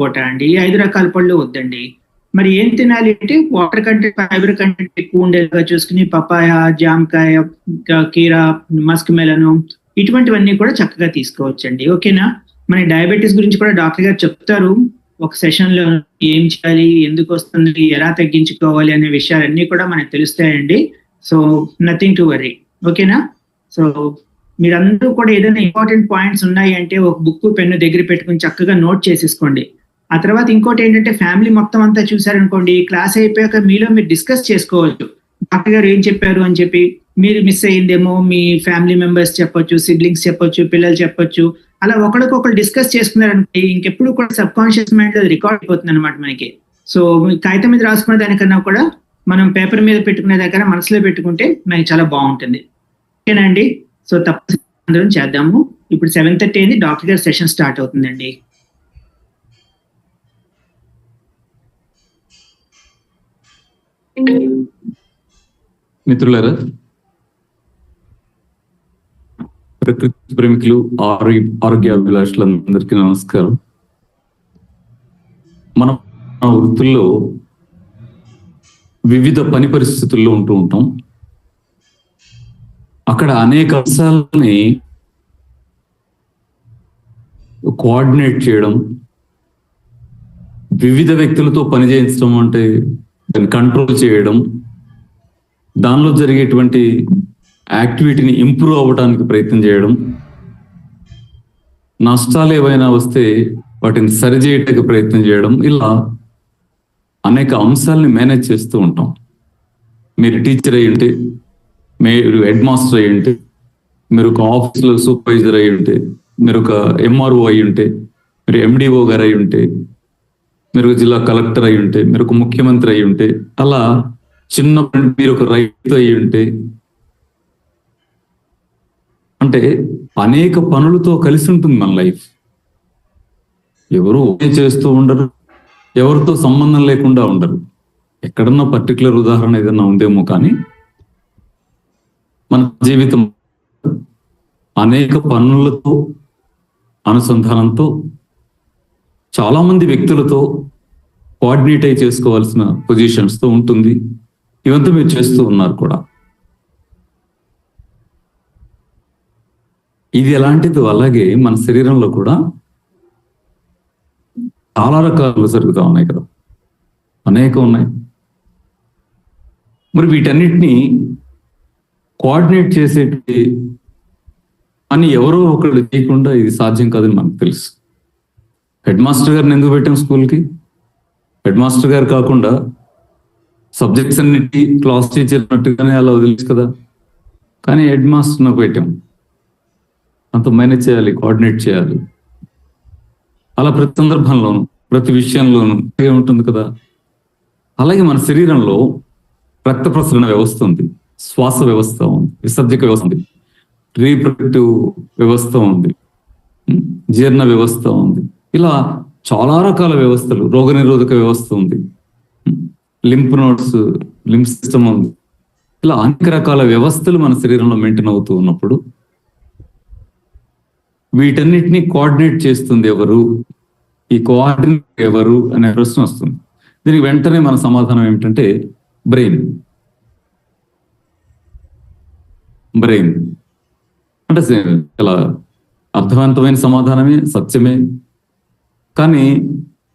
పూట అండి. ఈ 5 రకాల పళ్ళు వద్దండి. మరి ఏం తినాలి అంటే వాటర్ కంటెంట్, ఫైబర్ కంటెంట్ ఎక్కువ ఉండేలాగా చూసుకుని పపాయ, జామకాయ, ఇంకా కీరా, మస్క్ మెలను ఇటువంటివన్నీ కూడా చక్కగా తీసుకోవచ్చండి. ఓకేనా? మన డయాబెటీస్ గురించి కూడా డాక్టర్ గారు చెప్తారు ఒక సెషన్ లో. ఏం చేయాలి, ఎందుకు వస్తుంది, ఎలా తగ్గించుకోవాలి అనే విషయాలన్నీ కూడా మనకు తెలుస్తాయండి. So nothing to worry. ఓకేనా? సో మీరందరూ కూడా ఏదైనా ఇంపార్టెంట్ పాయింట్స్ ఉన్నాయి అంటే ఒక బుక్, పెన్ను దగ్గర పెట్టుకుని చక్కగా నోట్ చేసేసుకోండి. ఆ తర్వాత ఇంకోటి ఏంటంటే ఫ్యామిలీ మొత్తం అంతా చూసారనుకోండి, క్లాస్ అయిపోయాక మీలో మీరు డిస్కస్ చేసుకోవచ్చు. డాక్టర్ గారు ఏం చెప్పారు అని చెప్పి. మీరు మిస్ అయ్యిందేమో మీ ఫ్యామిలీ మెంబర్స్ చెప్పొచ్చు, సిబ్లింగ్స్ చెప్పొచ్చు, పిల్లలు చెప్పొచ్చు. అలా ఒకరికొకరు డిస్కస్ చేసుకున్నారనుకోండి, ఇంకెప్పుడు కూడా సబ్ కాన్షియస్ మైండ్ లో రికార్డ్ అయిపోతుంది అనమాట మనకి. సో కాగితం మీద రాసుకునే దానికన్నా కూడా మనం పేపర్ మీద పెట్టుకునే దగ్గర మనసులో పెట్టుకుంటే మనకి చాలా బాగుంటుంది. ఓకేనా అండి? సో తప్పకుండా అందరం చేద్దాము. ఇప్పుడు 7:30 అయింది, డాక్టర్ గారి సెషన్ స్టార్ట్ అవుతుందండి. మిత్రులారా, ప్రకృతి ప్రేమికులు, ఆరోగ్యాభిలాషులందరికీ నమస్కారం. మనం వృత్తుల్లో వివిధ పని పరిస్థితుల్లో ఉంటూ ఉంటాం. అక్కడ అనేక అంశాలని కోఆర్డినేట్ చేయడం, వివిధ వ్యక్తులతో పనిచేయించడం, అంటే దాన్ని కంట్రోల్ చేయడం, దానిలో జరిగేటువంటి యాక్టివిటీని ఇంప్రూవ్ అవ్వడానికి ప్రయత్నం చేయడం, నష్టాలు ఏవైనా వస్తే వాటిని సరిచేయటానికి ప్రయత్నం చేయడం, ఇలా అనేక అంశాలని మేనేజ్ చేస్తూ ఉంటాం. మీరు టీచర్ అయి ఉంటే, మీరు హెడ్ మాస్టర్ అయి ఉంటే, మీరు ఒక ఆఫీస్లో సూపర్వైజర్ అయి ఉంటే, మీరు ఒక ఎంఆర్ఓ అయి ఉంటే, మీరు ఎండిఓ గారు అయి ఉంటే, మీరు జిల్లా కలెక్టర్ అయి ఉంటే, మీరు ఒక ముఖ్యమంత్రి అయి ఉంటే, అలా చిన్నప్పటి మీరు ఒక రైతు అయి ఉంటే, అంటే అనేక పనులతో కలిసి ఉంటుంది మన లైఫ్. ఎవరు చేస్తూ ఉండరు, ఎవరితో సంబంధం లేకుండా ఉండరు. ఎక్కడన్నా పర్టికులర్ ఉదాహరణ ఏదన్నా ఉందేమో, కానీ మన జీవితం అనేక పనులతో, అనుసంధానంతో, చాలా మంది వ్యక్తులతో కోఆర్డినేట్ అయి చేసుకోవాల్సిన పొజిషన్స్తో ఉంటుంది. ఇవంతా మీరు చేస్తూ ఉన్నారు కూడా. ఇది ఎలాంటిదో అలాగే మన శరీరంలో కూడా చాలా రకాలు జరుగుతూ ఉన్నాయి కదా, అనేకం ఉన్నాయి. మరి వీటన్నిటినీ కోఆర్డినేట్ చేసేటి అని ఎవరో ఒకళ్ళు చేయకుండా ఇది సాధ్యం కాదని మనకు తెలుసు. హెడ్ మాస్టర్ గారిని ఎందుకు పెట్టాం స్కూల్కి? హెడ్ మాస్టర్ గారు కాకుండా సబ్జెక్ట్స్ అన్నిటి క్లాస్ టీచర్ అన్నట్టుగానే అలా వదిలేచ్చు కదా. కానీ హెడ్ మాస్టర్ నాకు పెట్టాం, అంత మేనేజ్ చేయాలి, కోఆర్డినేట్ చేయాలి. అలా ప్రతి సందర్భంలోనూ, ప్రతి విషయంలోనూ ఉంటుంది కదా. అలాగే మన శరీరంలో రక్త ప్రసరణ వ్యవస్థ ఉంది, శ్వాస వ్యవస్థ ఉంది, విసర్జక వ్యవస్థ ఉంది, రీప్రొడక్టివ్ వ్యవస్థ ఉంది, జీర్ణ వ్యవస్థ ఉంది. ఇలా చాలా రకాల వ్యవస్థలు, రోగనిరోధక వ్యవస్థ ఉంది, లింఫ్ నోడ్స్, లింఫ్ సిస్టమ్ ఉంది. ఇలా అనేక రకాల వ్యవస్థలు మన శరీరంలో మెయింటైన్ అవుతూ ఉన్నప్పుడు వీటన్నిటిని కోఆర్డినేట్ చేస్తుంది ఎవరు, ఈ కోఆర్డినేట్ ఎవరు అనే ప్రశ్న వస్తుంది. దీనికి వెంటనే మన సమాధానం ఏమిటంటే బ్రెయిన్. బ్రెయిన్ అంటే చాలా అర్థవంతమైన సమాధానమే, సత్యమే. కానీ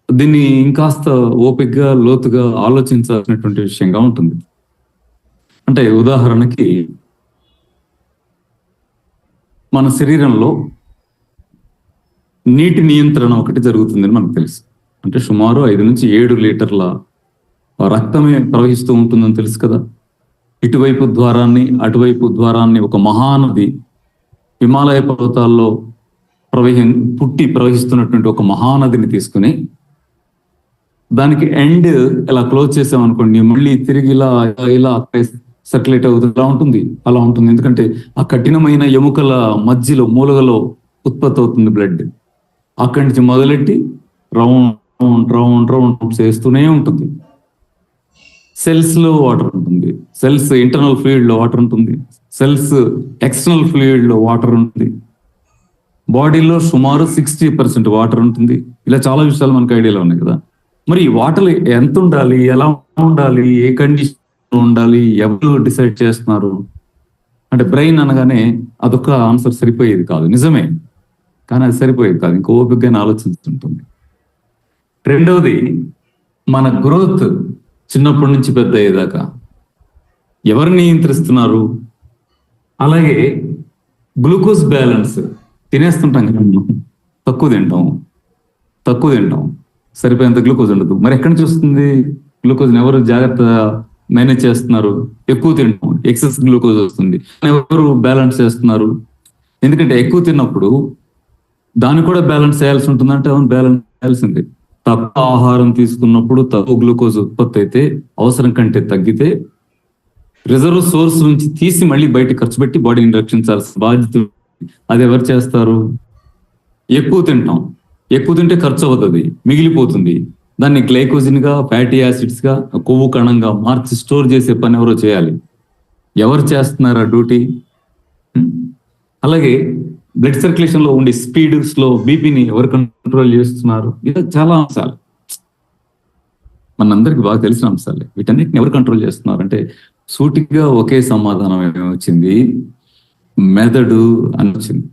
దీన్ని ఇంకాస్త ఓపికగా, లోతుగా ఆలోచించాల్సినటువంటి విషయంగా ఉంటుంది. అంటే ఉదాహరణకి మన శరీరంలో నీటి నియంత్రణ ఒకటి జరుగుతుందని మనకు తెలుసు. అంటే సుమారు 5 నుంచి 7 లీటర్ల రక్తమే ప్రవహిస్తూ ఉంటుందని తెలుసు కదా. ఇటువైపు ద్వారాన్ని, అటువైపు ద్వారాన్ని ఒక మహానది హిమాలయ పర్వతాల్లో ప్రవహిస్తున్నటువంటి ఒక మహానదిని తీసుకుని దానికి ఎండ్ ఇలా క్లోజ్ చేసామనుకోండి, మళ్ళీ తిరిగి ఇలా ఇలా సర్క్యులేట్ అవుతుంది. ఇలా ఉంటుంది, అలా ఉంటుంది. ఎందుకంటే ఆ కఠినమైన ఎముకల మధ్యలో, మూలగలో ఉత్పత్తి అవుతుంది బ్లడ్. అక్కడి నుంచి మొదలెట్టి రౌండ్ రౌండ్ రౌండ్ చేస్తూనే ఉంటుంది. సెల్స్ లో వాటర్ ఉంటుంది, సెల్స్ ఇంటర్నల్ ఫ్లూయిడ్ లో వాటర్ ఉంటుంది, సెల్స్ ఎక్స్టర్నల్ ఫ్లూయిడ్ లో వాటర్ ఉంటుంది. బాడీలో సుమారు 60% వాటర్ ఉంటుంది. ఇలా చాలా విషయాలు మనకు ఐడియాలో ఉన్నాయి కదా. మరి ఈ వాటర్ ఎంత ఉండాలి, ఎలా ఉండాలి, ఏ కండిషన్ ఉండాలి, ఎవరు డిసైడ్ చేస్తున్నారు అంటే బ్రెయిన్ అనగానే అదొక ఆన్సర్ సరిపోయేది కాదు, నిజమే, కానీ అది సరిపోయేది కాదు, ఇంకా ఓపికగానే ఆలోచిస్తుంటుంది. రెండవది, మన గ్రోత్ చిన్నప్పటి నుంచి పెద్ద అయ్యేదాకా ఎవరిని నియంత్రిస్తున్నారు? అలాగే గ్లూకోజ్ బ్యాలెన్స్ తినేస్తుంటాం కదా, తక్కువ తింటాం, సరిపోయేంత గ్లూకోజ్ ఉండదు. మరి ఎక్కడి నుంచి వస్తుంది గ్లూకోజ్ని? ఎవరు జాగ్రత్త మేనేజ్ చేస్తున్నారు? ఎక్కువ తింటాం, ఎక్సెస్ గ్లూకోజ్ వస్తుంది. ఎవరు బ్యాలెన్స్ చేస్తున్నారు? ఎందుకంటే ఎక్కువ తిన్నప్పుడు దాన్ని కూడా బ్యాలెన్స్ చేయాల్సి ఉంటుందంటే అవును, బ్యాలెన్స్ చేయాల్సింది. తక్కువ ఆహారం తీసుకున్నప్పుడు తక్కువ గ్లూకోజ్ ఉత్పత్తి అయితే, అవసరం కంటే తగ్గితే రిజర్వ్ సోర్స్ నుంచి తీసి మళ్ళీ బయట ఖర్చు పెట్టి బాడీని రక్షించాల్సిన బాధ్యత అది ఎవరు చేస్తారు? ఎక్కువ తింటే ఖర్చు అవుతుంది, మిగిలిపోతుంది. దాన్ని గ్లైకోజిన్ గా, ఫ్యాటీ యాసిడ్స్ గా, కొవ్వు కణంగా మార్చి స్టోర్ చేసే పని ఎవరో చేయాలి. ఎవరు చేస్తున్నారు ఆ డ్యూటీ? అలాగే బ్లడ్ సర్క్యులేషన్ లో ఉండే స్పీడ్, స్లో, బీపీని ఎవరు కంట్రోల్ చేస్తున్నారు? ఇలా చాలా అంశాలు మనందరికి బాగా తెలిసిన అంశాలే. వీటన్నిటిని ఎవరు కంట్రోల్ చేస్తున్నారు అంటే సూటిగా ఒకే సమాధానం వచ్చింది, మెదడు అని వచ్చింది.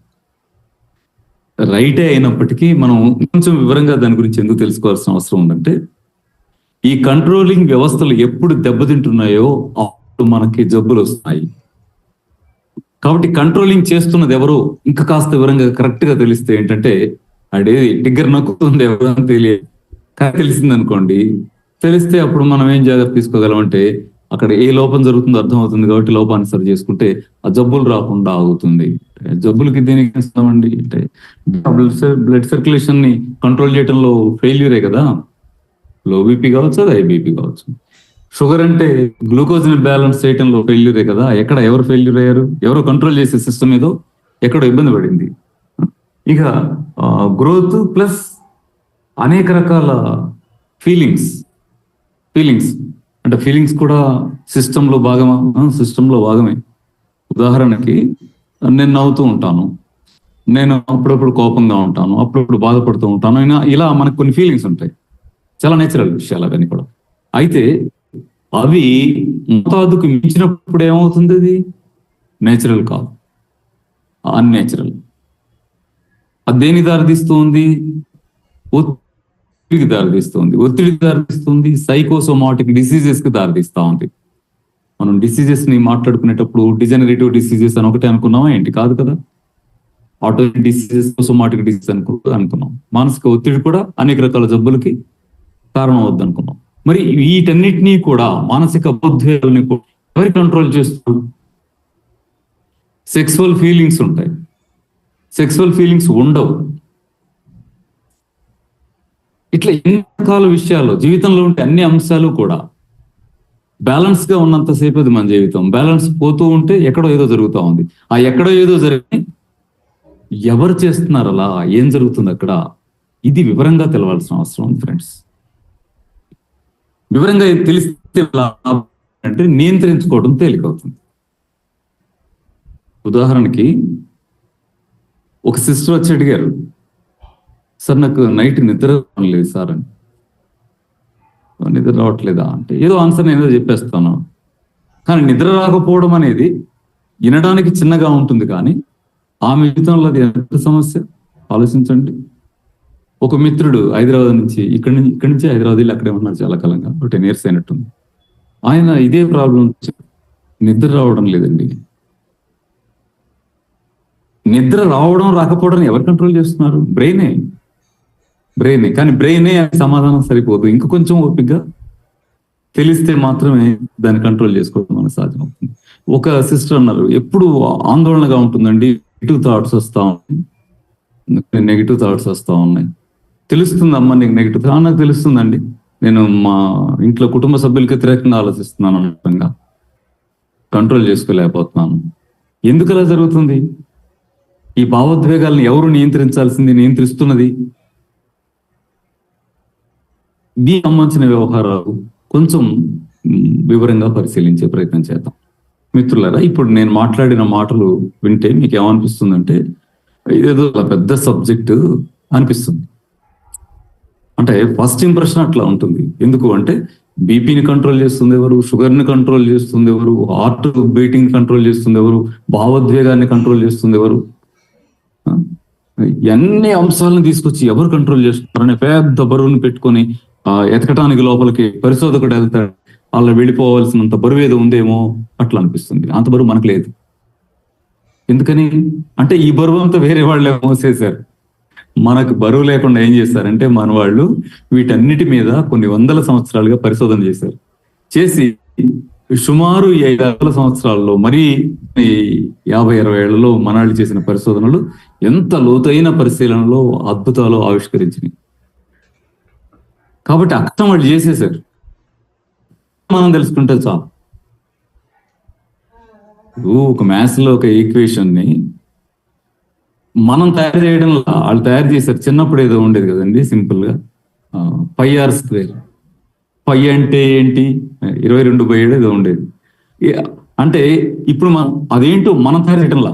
రైటే అయినప్పటికీ మనం కొంచెం వివరంగా దాని గురించి ఎందుకు తెలుసుకోవాల్సిన అవసరం ఉందంటే, ఈ కంట్రోలింగ్ వ్యవస్థలు ఎప్పుడు దెబ్బతింటున్నాయో అప్పుడు మనకి జబ్బులు వస్తున్నాయి. కాబట్టి కంట్రోలింగ్ చేస్తున్నది ఎవరో ఇంకా కాస్త వివరంగా కరెక్ట్ గా తెలిస్తే ఏంటంటే, అడేది టిగ్గర్ నొక్కుతుంది ఎవరో అని తెలియదు. కానీ తెలిసింది అనుకోండి, తెలిస్తే అప్పుడు మనం ఏం జాగ్రత్త తీసుకోగలం అంటే, అక్కడ ఏ లోపం జరుగుతుందో అర్థమవుతుంది. కాబట్టి లోపాన్ని సరి చేసుకుంటే ఆ జబ్బులు రాకుండా ఆగుతుంది. జబ్బులకి దేనికి ఇస్తామండి అంటే బ్లడ్ సర్క్యులేషన్ ని కంట్రోల్ చేయడంలో ఫెయిల్యూరే కదా. లో బీపీ కావచ్చు, అది హై బీపీ కావచ్చు. షుగర్ అంటే గ్లూకోజ్ ని బ్యాలెన్స్ చేయడంలో ఫెయిల్యూరే కదా. ఎవరు ఫెయిల్యూర్ అయ్యారు? ఎవరో కంట్రోల్ చేసే సిస్టమ్ ఏదో ఎక్కడో ఇబ్బంది పడింది. ఇక గ్రోత్ ప్లస్ అనేక రకాల ఫీలింగ్స్ అంటే ఫీలింగ్స్ కూడా సిస్టంలో భాగమా? సిస్టంలో భాగమే. ఉదాహరణకి నేను నవ్వుతూ ఉంటాను, నేను అప్పుడప్పుడు కోపంగా ఉంటాను, అప్పుడప్పుడు బాధపడుతూ ఉంటాను. ఇలా మనకు కొన్ని ఫీలింగ్స్ ఉంటాయి, చాలా నేచురల్ విషయాలు అవన్నీ కూడా. అయితే అవి మోతాదుకు మించినప్పుడు ఏమవుతుంది? అది నేచురల్ కాదు, అన్నేచురల్. అది దేని దారితీస్తుంది? ఒత్తిడికి దారితీస్తుంది, సైకోసోమాటిక్ డిసీజెస్ కి దారితీస్తా ఉంది. మనం డిసీజెస్ ని మాట్లాడుకునేటప్పుడు డిజనరేటివ్ డిసీజెస్ అని ఒకటే అనుకున్నామా ఏంటి? కాదు కదా. ఆటో డిసీజెస్, సోమాటిక్ డిసీజ్ అనుకున్నాం. మానసిక ఒత్తిడి కూడా అనేక రకాల జబ్బులకి కారణం అవుద్ది అనుకున్నాం. మరి వీటన్నిటినీ కూడా, మానసిక భావోద్వేగాలని కూడా ఎవరి కంట్రోల్ చేస్తారు? సెక్సువల్ ఫీలింగ్స్ ఉంటాయి, సెక్సువల్ ఫీలింగ్స్ ఉండవు. ఇట్లా ఎన్ని రకాల విషయాలు జీవితంలో ఉంటే అన్ని అంశాలు కూడా బ్యాలెన్స్ గా ఉన్నంతసేపు అది మన జీవితం. బ్యాలెన్స్ పోతూ ఉంటే ఎక్కడో ఏదో జరుగుతూ ఉంది. ఆ ఎక్కడో ఏదో జరిగి ఎవరు చేస్తున్నారు అలా, ఏం జరుగుతుంది అక్కడ, ఇది వివరంగా తెలవాల్సిన అవసరం ఉంది ఫ్రెండ్స్. వివరంగా తెలిస్తే అంటే నియంత్రించుకోవడం తేలికవుతుంది. ఉదాహరణకి ఒక సిస్టర్ వచ్చి అడిగారు, సార్ నాకు నైట్ నిద్ర లేదు సార్ అని. నిద్ర రావట్లేదా అంటే ఏదో ఆన్సర్ నేను ఏదో చెప్పేస్తాను. కానీ నిద్ర రాకపోవడం అనేది వినడానికి చిన్నగా ఉంటుంది, కానీ ఆమె జీవితంలో అది ఎంత సమస్య ఆలోచించండి. ఒక మిత్రుడు హైదరాబాద్ నుంచి ఇక్కడి నుంచి హైదరాబాద్ వెళ్ళి అక్కడే ఉన్నారు చాలా కాలంగా, 10 years అయినట్టుంది. ఆయన ఇదే ప్రాబ్లం, నిద్ర రావడం లేదండి. నిద్ర రావడం రాకపోవడం ఎవరు కంట్రోల్ చేస్తున్నారు? బ్రెయినే. కానీ బ్రెయినే సమాధానం సరిపోదు. ఇంకా కొంచెం ఓపికగా తెలిస్తే మాత్రమే దాన్ని కంట్రోల్ చేసుకోవడం మనకు సాధ్యం అవుతుంది. ఒక సిస్టర్ అన్నారు, ఎప్పుడు ఆందోళనగా ఉంటుందండి, నెగిటివ్ థాట్స్ వస్తా ఉన్నాయి. తెలుస్తుంది అమ్మ నీకు నెగిటివ్? నాకు తెలుస్తుందండి, నేను మా ఇంట్లో కుటుంబ సభ్యులకి వ్యతిరేకంగా ఆలోచిస్తున్నాను, అనుకుంటా కంట్రోల్ చేసుకోలేకపోతున్నాను. ఎందుకు అలా జరుగుతుంది? ఈ భావోద్వేగాలను ఎవరు నియంత్రిస్తున్నది? దీనికి సంబంధించిన వ్యవహారాలు కొంచెం వివరంగా పరిశీలించే ప్రయత్నం చేద్దాం. మిత్రులారా, ఇప్పుడు నేను మాట్లాడిన మాటలు వింటే మీకు ఏమనిపిస్తుందంటే, ఇదేదో అలా పెద్ద సబ్జెక్టు అనిపిస్తుంది. అంటే ఫస్ట్ ఇంప్రెషన్ అట్లా ఉంటుంది. ఎందుకు అంటే బీపీని కంట్రోల్ చేస్తుంది ఎవరు, షుగర్ని కంట్రోల్ చేస్తుంది ఎవరు, హార్ట్ బీటింగ్ కంట్రోల్ చేస్తుంది ఎవరు, భావోద్వేగాన్ని కంట్రోల్ చేస్తుంది ఎవరు, అన్ని అంశాలను తీసుకొచ్చి ఎవరు కంట్రోల్ చేస్తున్నారనే పెద్ద బరువుని పెట్టుకొని ఎతకటానికి లోపలికి పరిశోధకుడు వెళ్తాడు. అలా వెళ్ళిపోవాల్సినంత బరువు ఏదో ఉందేమో అట్లా అనిపిస్తుంది. అంత బరువు మనకు లేదు. ఎందుకని అంటే ఈ బరువు అంతా వేరే వాళ్ళే మోసేశారు. మనకు బరువు లేకుండా ఏం చేస్తారంటే మన వాళ్ళు వీటన్నిటి మీద కొన్ని వందల సంవత్సరాలుగా పరిశోధన చేశారు. చేసి సుమారు 500 సంవత్సరాల్లో మరీ 50-60 ఏళ్లలో మనాళ్ళు చేసిన పరిశోధనలు ఎంత లోతైన పరిశీలనలో అద్భుతాలు ఆవిష్కరించినాయి. కాబట్టి అర్థం వాళ్ళు చేసేసారు. మనం తెలుసుకుంటే చాలు. ఒక మ్యాథ్స్ లో ఒక ఈక్వేషన్ ని మనం తయారు చేయడం వాళ్ళు తయారు చేశారు. చిన్నప్పుడు ఏదో ఉండేది కదండి, సింపుల్ గా πr². π అంటే ఏంటి, 22/7 ఏదో ఉండేది. అంటే ఇప్పుడు మనం అదేంటో మనం తయారు చేయడంలా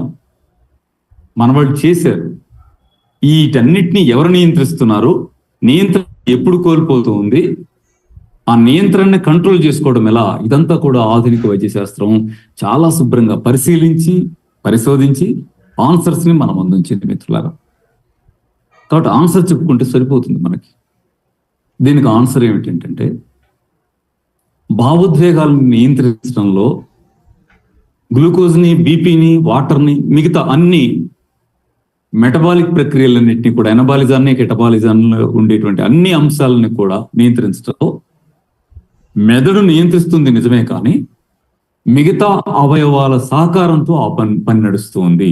మన వాళ్ళు చేశారు. వీటన్నిటిని ఎవరు నియంత్రిస్తున్నారు, నియంత్రణ ఎప్పుడు కోల్పోతుంది, ఆ నియంత్రణని కంట్రోల్ చేసుకోవడం ఎలా, ఇదంతా కూడా ఆధునిక వైద్య శాస్త్రం చాలా శుభ్రంగా పరిశీలించి పరిశోధించి ఆన్సర్స్ ని మనం అందించింది మిత్రులారా. కాబట్టి ఆన్సర్ చెప్పుకుంటే సరిపోతుంది మనకి. దీనికి ఆన్సర్ ఏమిటంటే భావోద్వేగాలను నియంత్రించడంలో గ్లూకోజ్ని, బీపీని, వాటర్ని, మిగతా అన్ని మెటబాలిక్ ప్రక్రియలన్నింటినీ కూడా ఎనబాలిజాన్ని, కెటబాలిజాన్లో ఉండేటువంటి అన్ని అంశాలని కూడా నియంత్రించడంలో మెదడు నియంత్రిస్తుంది నిజమే, కానీ మిగతా అవయవాల సహకారంతో ఆ పని నడుస్తూ ఉంది.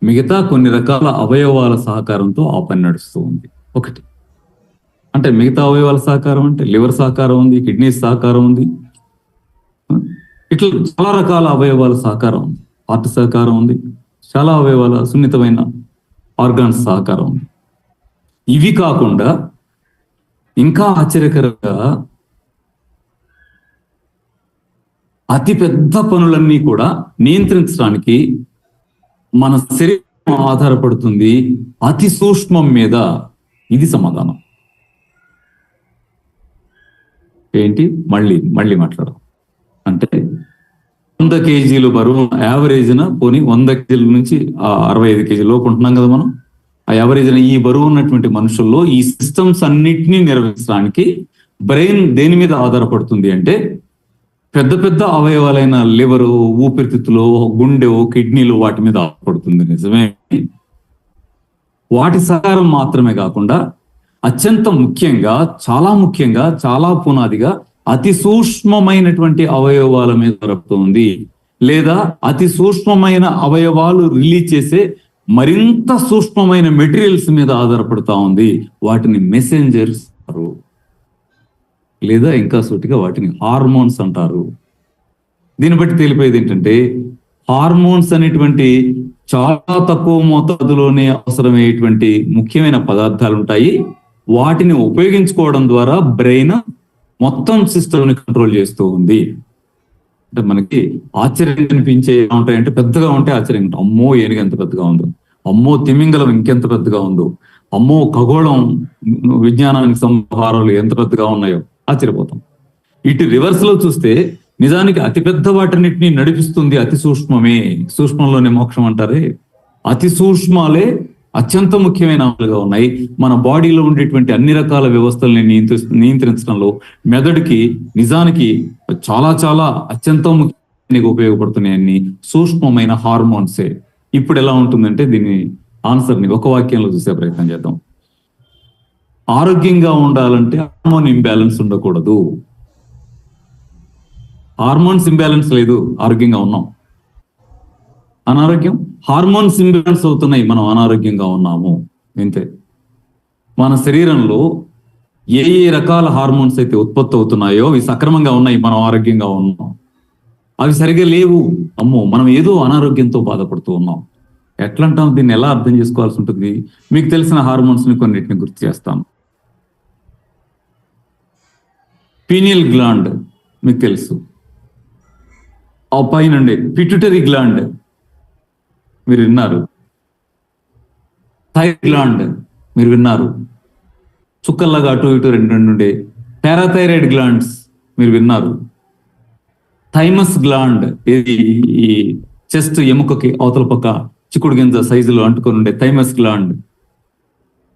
మిగతా కొన్ని రకాల అవయవాల సహకారంతో ఆ పని నడుస్తూ ఉంది. ఒకటి అంటే మిగతా అవయవాల సహకారం అంటే లివర్ సహకారం ఉంది, కిడ్నీ సహకారం ఉంది, ఇట్లా చాలా రకాల అవయవాల సహకారం ఉంది, హార్ట్ సహకారం ఉంది, చాలా అవయవాల సున్నితమైన ఆర్గాన్స్ సహకారం ఉంది. ఇవి కాకుండా ఇంకా ఆశ్చర్యకరంగా అతి పెద్ద పనులన్నీ కూడా నియంత్రించడానికి మన శరీరం ఆధారపడుతుంది అతి సూక్ష్మం మీద. ఇది సమాధానం. ఏంటి, మళ్ళీ మాట్లాడదాం. అంటే 100 కేజీలు బరువు యావరేజ్న పోనీ 100 కేజీల నుంచి 65 కేజీల లోపు ఉంటున్నాం కదా మనం. ఆ యావరేజ్న ఈ బరువు ఉన్నటువంటి మనుషుల్లో ఈ సిస్టమ్స్ అన్నిటినీ నిర్వహించడానికి బ్రెయిన్ దేని మీద ఆధారపడుతుంది అంటే పెద్ద పెద్ద అవయవాలైన లివరు, ఊపిరితిత్తులు, గుండె, కిడ్నీలు వాటి మీద ఆధారపడుతుంది నిజమే. వాటి సహకారం మాత్రమే కాకుండా అత్యంత ముఖ్యంగా, చాలా పునాదిగా అతి సూక్ష్మమైనటువంటి అవయవాల మీద ఆధారపడుతుంది. లేదా అతి సూక్ష్మమైన అవయవాలు రిలీజ్ చేసే మరింత సూక్ష్మమైన మెటీరియల్స్ మీద ఆధారపడుతూ ఉంది. వాటిని మెసెంజర్స్ అంటారు, లేదా ఇంకా సూటిగా వాటిని హార్మోన్స్ అంటారు. దీన్ని బట్టి తెలిపేది ఏంటంటే హార్మోన్స్ అనేటువంటి చాలా తక్కువ మోతాదులోనే అవసరమయ్యేటువంటి ముఖ్యమైన పదార్థాలు ఉంటాయి. వాటిని ఉపయోగించుకోవడం ద్వారా బ్రెయిన్ మొత్తం సిస్టమ్ని కంట్రోల్ చేస్తూ ఉంది. అంటే మనకి ఆశ్చర్యం కనిపించే ఉంటాయంటే పెద్దగా ఉంటే ఆశ్చర్యం, అమ్మో ఏనుగు ఎంత పెద్దగా ఉందో, అమ్మో తిమింగలం ఇంకెంత పెద్దగా ఉందో, అమ్మో ఖగోళం విజ్ఞానానికి సంహారాలు ఎంత పెద్దగా ఉన్నాయో ఆశ్చర్యపోతాం. ఇటు రివర్స్ లో చూస్తే నిజానికి అతిపెద్ద వాటన్నిటిని నడిపిస్తుంది అతి సూక్ష్మమే. సూక్ష్మంలోనే మోక్షం అంటారే, అతి సూక్ష్మాలే అత్యంత ముఖ్యమైన అంశాలుగా ఉన్నాయి. మన బాడీలో ఉండేటువంటి అన్ని రకాల వ్యవస్థల్ని నియంత్రించడంలో మెదడుకి నిజానికి చాలా అత్యంత ముఖ్యంగా ఉపయోగపడుతున్నాయన్ని సూక్ష్మమైన హార్మోన్సే. ఇప్పుడు ఎలా ఉంటుందంటే దీని ఆన్సర్ని ఒక వాక్యంలో చూసే ప్రయత్నం చేద్దాం. ఆరోగ్యంగా ఉండాలంటే హార్మోన్ ఇంబ్యాలెన్స్ ఉండకూడదు. హార్మోన్స్ ఇంబ్యాలెన్స్ లేదు, ఆరోగ్యంగా ఉన్నాం. అనారోగ్యం, హార్మోన్స్ ఇంబ్యాలెన్స్ అవుతున్నాయి, మనం అనారోగ్యంగా ఉన్నాము. అంతే. మన శరీరంలో ఏ రకాల హార్మోన్స్ అయితే ఉత్పత్తి అవుతున్నాయో అవి సక్రమంగా ఉన్నాయి, మనం ఆరోగ్యంగా ఉన్నాం. అవి సరిగా లేవు, అమ్మో మనం ఏదో అనారోగ్యంతో బాధపడుతూ ఉన్నాం. ఎట్లా అంటాం, దీన్ని ఎలా అర్థం చేసుకోవాల్సి ఉంటుంది? మీకు తెలిసిన హార్మోన్స్ ని కొన్నిటిని గుర్తు చేస్తాను. పీనియల్ గ్లాండ్ మీకు తెలుసు, ఆ పైన పిట్యూటరీ గ్లాండ్ మీరు విన్నారు. థైరాయిడ్ గ్లాండ్ మీరు విన్నారు, చుక్కల్లాగా అటు ఇటు రెండు ఉండే. పారాథైరాయిడ్ గ్లాండ్స్ మీరు విన్నారు. థైమస్ గ్లాండ్, ఇది ఈ చెస్ట్ ఎముకకి అవతల పక్క చిక్కుడు గింజ సైజులో అంటుకొని ఉండే థైమస్ గ్లాండ్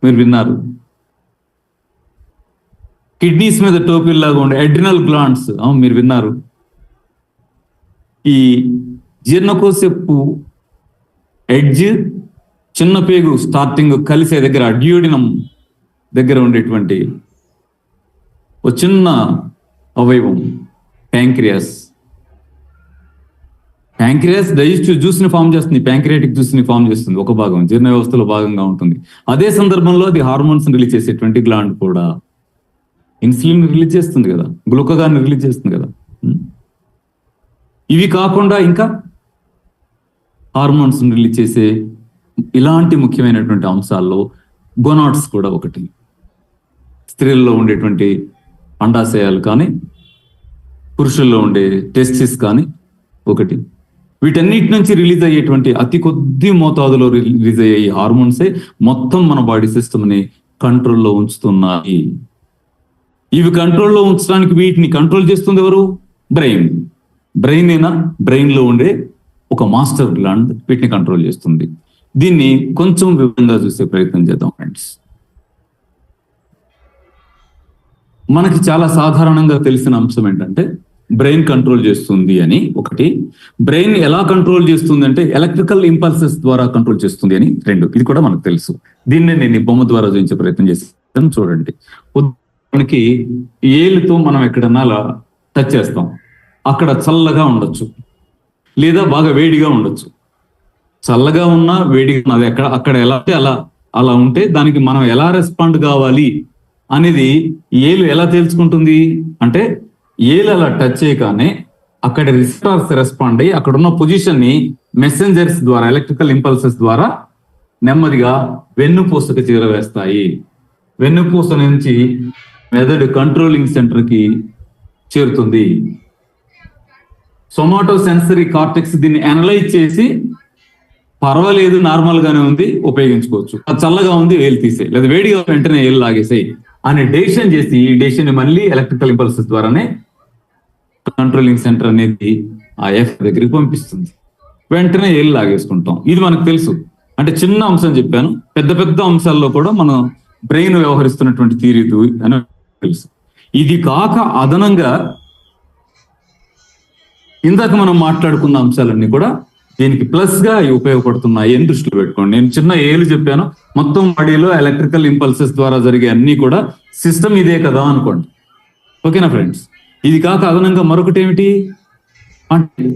మీరు విన్నారు. కిడ్నీస్ మీద టోపిల్లాగా ఉండే అడ్రినల్ గ్లాండ్స్ మీరు విన్నారు. ఈ జీర్ణకోశపు ఎడ్జ్, చిన్న పేగు స్టార్టింగ్ కలిసే దగ్గర అడ్యూడినం దగ్గర ఉండేటువంటి ఒక చిన్న అవయవం ప్యాంక్రియాస్. ప్యాంక్రియాస్ డైజెస్టివ్ జ్యూస్ ని ఫామ్ చేస్తుంది, ప్యాంక్రియాటిక్ జ్యూస్ ని ఫామ్ చేస్తుంది, ఒక భాగం జీర్ణ వ్యవస్థలో భాగంగా ఉంటుంది. అదే సందర్భంలో అది హార్మోన్స్ రిలీజ్ చేసేటువంటి గ్లాండ్ కూడా. ఇన్సులిన్ రిలీజ్ చేస్తుంది కదా, గ్లూకగాన్ రిలీజ్ చేస్తుంది కదా. ఇవి కాకుండా ఇంకా హార్మోన్స్ రిలీజ్ చేసే ఇలాంటి ముఖ్యమైనటువంటి అంశాల్లో గొనాడ్స్ కూడా ఒకటి. స్త్రీల్లో ఉండేటువంటి అండాశయాలు కానీ, పురుషుల్లో ఉండే టెస్టిస్ కానీ ఒకటి. వీటన్నిటి నుంచి రిలీజ్ అయ్యేటువంటి అతి కొద్ది మోతాదులో రిలీజ్ అయ్యే ఈ హార్మోన్సే మొత్తం మన బాడీ సిస్టమ్ని కంట్రోల్లో ఉంచుతున్నాయి. ఇవి కంట్రోల్లో ఉంచడానికి వీటిని కంట్రోల్ చేస్తుంది ఎవరు? బ్రెయిన్. బ్రెయిన్ అయినా బ్రెయిన్ లో ఉండే ఒక మాస్టర్ గ్లాండ్ వీటిని కంట్రోల్ చేస్తుంది. దీన్ని కొంచెం వివరంగా చూసే ప్రయత్నం చేద్దాం ఫ్రెండ్స్. మనకి చాలా సాధారణంగా తెలిసిన అంశం ఏంటంటే బ్రెయిన్ కంట్రోల్ చేస్తుంది అని ఒకటి. బ్రెయిన్ ఎలా కంట్రోల్ చేస్తుంది అంటే ఎలక్ట్రికల్ ఇంపల్సెస్ ద్వారా కంట్రోల్ చేస్తుంది అని రెండు. ఇది కూడా మనకు తెలుసు. దీన్నే నేను ఈ బొమ్మ ద్వారా చూపించే ప్రయత్నం చేస్తాను. చూడండి, మనకి ఏలుతో మనం ఎక్కడన్నా అలా టచ్ చేస్తాం, అక్కడ చల్లగా ఉండొచ్చు లేదా బాగా వేడిగా ఉండొచ్చు. చల్లగా ఉన్నా వేడిగా ఉన్నది అక్కడ ఎలా అలా ఉంటే దానికి మనం ఎలా రెస్పాండ్ కావాలి అనేది ఏలు ఎలా తెలుసుకుంటుంది అంటే, ఏలు అలా టచ్ చేయగానే అక్కడ రిసెప్టార్స్ రెస్పాండ్ అయ్యి అక్కడ ఉన్న పొజిషన్ ని మెసెంజర్స్ ద్వారా, ఎలక్ట్రికల్ ఇంపల్సెస్ ద్వారా నెమ్మదిగా వెన్నుపూసకు చేరవేస్తాయి. వెన్నుపూస నుంచి మెదడు కంట్రోలింగ్ సెంటర్ కి చేరుతుంది. సొమాటో సెన్సరీ కార్టెక్స్ దీన్ని అనలైజ్ చేసి పర్వాలేదు, నార్మల్ గానే ఉంది, ఉపయోగించుకోవచ్చు. అది చల్లగా ఉంది, ఏలు తీసే, లేదా వేడిగా వెంటనే ఏలు లాగేసాయి అనే డెసిషన్ చేసి ఈ డెసిషన్ మళ్ళీ ఎలక్ట్రికల్ ఇంపల్సెస్ ద్వారానే కంట్రోలింగ్ సెంటర్ అనేది ఆ ఎఫ్ దగ్గరికి పంపిస్తుంది. వెంటనే ఏలు లాగేసుకుంటాం. ఇది మనకు తెలుసు. అంటే చిన్న అంశం చెప్పాను, పెద్ద పెద్ద అంశాల్లో కూడా మనం బ్రెయిన్ వ్యవహరిస్తున్నటువంటి తీరు అని తెలుసు. ఇది కాక అదనంగా ఇందాక మనం మాట్లాడుకున్న అంశాలన్నీ కూడా దీనికి ప్లస్ గా ఉపయోగపడుతున్నాయి అని దృష్టిలో పెట్టుకోండి. నేను చిన్న ఏలు చెప్పాను, మొత్తం బాడీలో ఎలక్ట్రికల్ ఇంపల్సెస్ ద్వారా జరిగే అన్ని కూడా సిస్టమ్ ఇదే కదా అనుకోండి. ఓకేనా ఫ్రెండ్స్? ఇది కాక అదనంగా మరొకటి ఏమిటి అంటే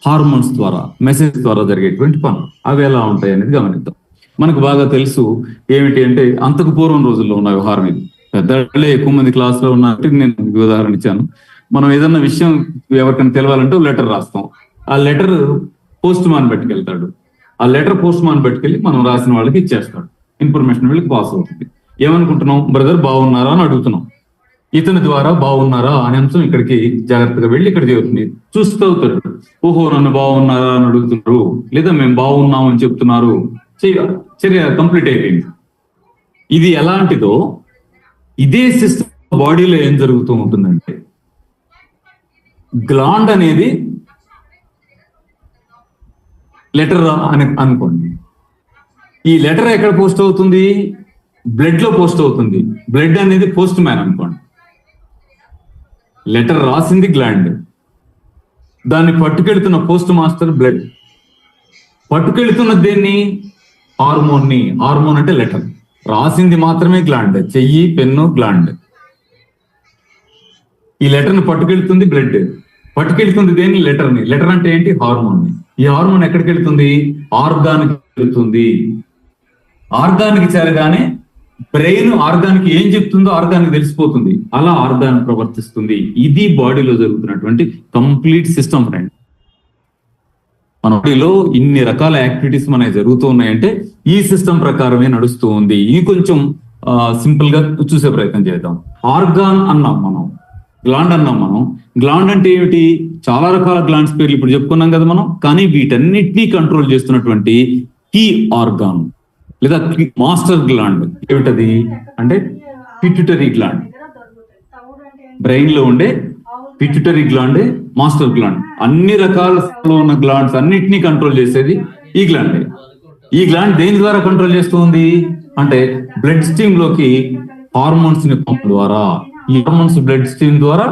హార్మోన్స్ ద్వారా, మెసేజ్ ద్వారా జరిగేటువంటి పనులు. అవి ఎలా ఉంటాయి అనేది గమనిద్దాం. మనకు బాగా తెలుసు ఏమిటి అంటే, అంతకు పూర్వం రోజుల్లో ఉన్న వ్యవహారం ఇది. పెద్దలే ఎక్కువ మంది క్లాస్ లో ఉన్నట్టు నేను ఉదాహరణ ఇచ్చాను. మనం ఏదన్నా విషయం ఎవరికైనా తెలవాలంటే లెటర్ రాస్తాం. ఆ లెటర్ పోస్ట్ మ్యాన్ పట్టుకెళ్తాడు. ఆ లెటర్ పోస్ట్ మ్యాన్ పట్టుకెళ్ళి మనం రాసిన వాళ్ళకి ఇచ్చేస్తాడు. ఇన్ఫర్మేషన్ వీళ్ళకి పాస్ అవుతుంది. ఏమనుకుంటున్నాం? బ్రదర్ బాగున్నారా అని అడుగుతున్నాం. ఇతని ద్వారా బాగున్నారా అనే అంశం ఇక్కడికి జాగ్రత్తగా వెళ్ళి ఇక్కడ చేరుతుంది. చూస్తూ అవుతాడు, ఓహో నన్ను బాగున్నారా అని అడుగుతున్నారు, లేదా మేము బాగున్నాం అని చెప్తున్నారు. చర్య కంప్లీట్ అయిపోయింది. ఇది ఎలాంటిదో ఇదే సిస్టమ్ బాడీలో ఏం జరుగుతూ ఉంటుందంటే, గ్లాండ్ అనేది లెటర్ అని అనుకోండి. ఈ లెటర్ ఎక్కడ పోస్ట్ అవుతుంది? బ్లడ్ లో పోస్ట్ అవుతుంది. బ్లడ్ అనేది పోస్ట్ మ్యాన్ అనుకోండి. లెటర్ రాసింది గ్లాండ్, దాన్ని పట్టుకెళ్తున్న పోస్ట్ మాస్టర్ బ్లడ్. పట్టుకెళ్తున్న దేన్ని? హార్మోన్ ని. హార్మోన్ అంటే లెటర్. రాసింది మాత్రమే గ్లాండ్, చెయ్యి, పెన్ను, గ్లాండ్. ఈ లెటర్ ని పట్టుకెళ్తుంది బ్లడ్. పట్టుకెళ్తుంది దేన్ని? లెటర్ ని. లెటర్ అంటే ఏంటి? హార్మోన్ ని. ఈ హార్మోన్ ఎక్కడికి వెళ్తుంది? ఆర్గాన్కి వెళ్తుంది. ఆర్గాన్కి చేరగానే బ్రెయిన్ ఆర్గాన్కి ఏం చెప్తుందో ఆర్గాన్కి తెలిసిపోతుంది. అలా ఆర్గాన్ ప్రవర్తిస్తుంది. ఇది బాడీలో జరుగుతున్నటువంటి కంప్లీట్ సిస్టమ్ ఫ్రెండ్. మన బాడీలో ఇన్ని రకాల యాక్టివిటీస్ మనకి జరుగుతూ ఉన్నాయంటే ఈ సిస్టమ్ ప్రకారమే నడుస్తూ ఉంది. ఇది కొంచెం సింపుల్ గా చూసే ప్రయత్నం చేద్దాం. ఆర్గాన్ అన్నాం మనం, గ్లాండ్ అన్నాం మనం. గ్లాండ్ అంటే ఏమిటి? చాలా రకాల గ్లాండ్స్ పేర్లు ఇప్పుడు చెప్పుకున్నాం కదా మనం. కానీ వీటన్నిటినీ కంట్రోల్ చేస్తున్నటువంటి కీ ఆర్గాన్ లేదా మాస్టర్ గ్లాండ్. ఏమిటది అంటే పిట్యూటరీ గ్లాండ్. బ్రెయిన్ లో ఉండే పిట్యూటరీ గ్లాండే మాస్టర్ గ్లాండ్. అన్ని రకాల ఉన్న గ్లాండ్స్ అన్నిటినీ కంట్రోల్ చేసేది ఈ గ్లాండే. ఈ గ్లాండ్ దేని ద్వారా కంట్రోల్ చేస్తుంది అంటే బ్లడ్ స్ట్రీమ్ లోకి హార్మోన్స్ ని పంపడం ద్వారా. ఈ హార్మోన్స్ బ్లడ్ స్ట్రీమ్ ద్వారా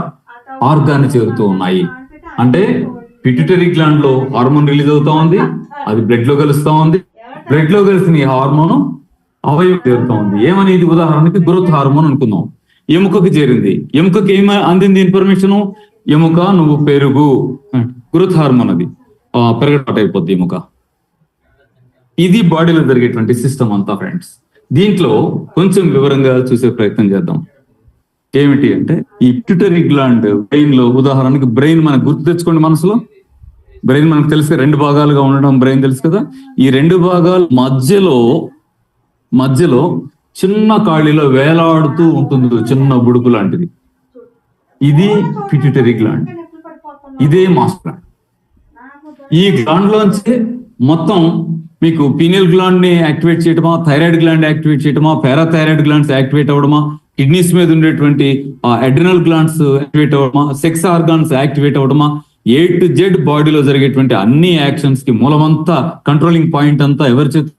ఆర్గాన్ చేరుతూ ఉన్నాయి. అంటే పిట్యూటరీ గ్లాండ్ లో హార్మోన్ రిలీజ్ అవుతా ఉంది, అది బ్లడ్ లో కలుస్తా ఉంది. బ్లడ్ లో కలిసిన ఈ హార్మోన్ అవయవం చేరుతా ఉంది. ఏమని? ఇది ఉదాహరణకి గ్రోత్ హార్మోన్ అనుకుందాం. ఎముకకి చేరింది. ఎముకకి ఏమి అందింది ఇన్ఫర్మేషన్? ఎముక నువ్వు పెరుగు, గ్రోత్ హార్మోన్. అది పెరగట అయిపోద్ది ఎముక. ఇది బాడీలో జరిగేటువంటి సిస్టమ్ అంతా ఫ్రెండ్స్. దీంట్లో కొంచెం వివరంగా చూసే ప్రయత్నం చేద్దాం. ఏమిటి అంటే ఈ పిట్యూటరీ గ్లాండ్ బ్రెయిన్ లో, ఉదాహరణకి బ్రెయిన్ మనకు గుర్తు తెచ్చుకోండి. మనసులో బ్రెయిన్ మనకు తెలుసు, 2 భాగాలుగా ఉండడం బ్రెయిన్ తెలుసు కదా. ఈ 2 భాగాల మధ్యలో చిన్న ఖాళీలో వేలాడుతూ ఉంటుంది చిన్న బుడుపు లాంటిది. ఇది పిట్యూటరీ గ్లాండ్, ఇదే మాస్టర్ గ్లాండ్. ఈ గ్లాండ్ లోంచి మొత్తం మీకు పీనియల్ గ్లాండ్ ని యాక్టివేట్ చేయటమా, థైరాయిడ్ గ్లాండ్ యాక్టివేట్ చేయటమా, పారాథైరాయిడ్ గ్లాండ్స్ యాక్టివేట్ అవ్వడమా, కిడ్నీస్ మీద ఉండేటువంటి అడ్రినల్ గ్లాండ్స్ యాక్టివేట్ అవ్వడమా, సెక్స్ ఆర్గాన్స్ యాక్టివేట్ అవ్వడమా, A to Z బాడీలో జరిగేటువంటి అన్ని యాక్షన్స్ కి మూలమంతా, కంట్రోలింగ్ పాయింట్ అంతా ఎవరి చేతి?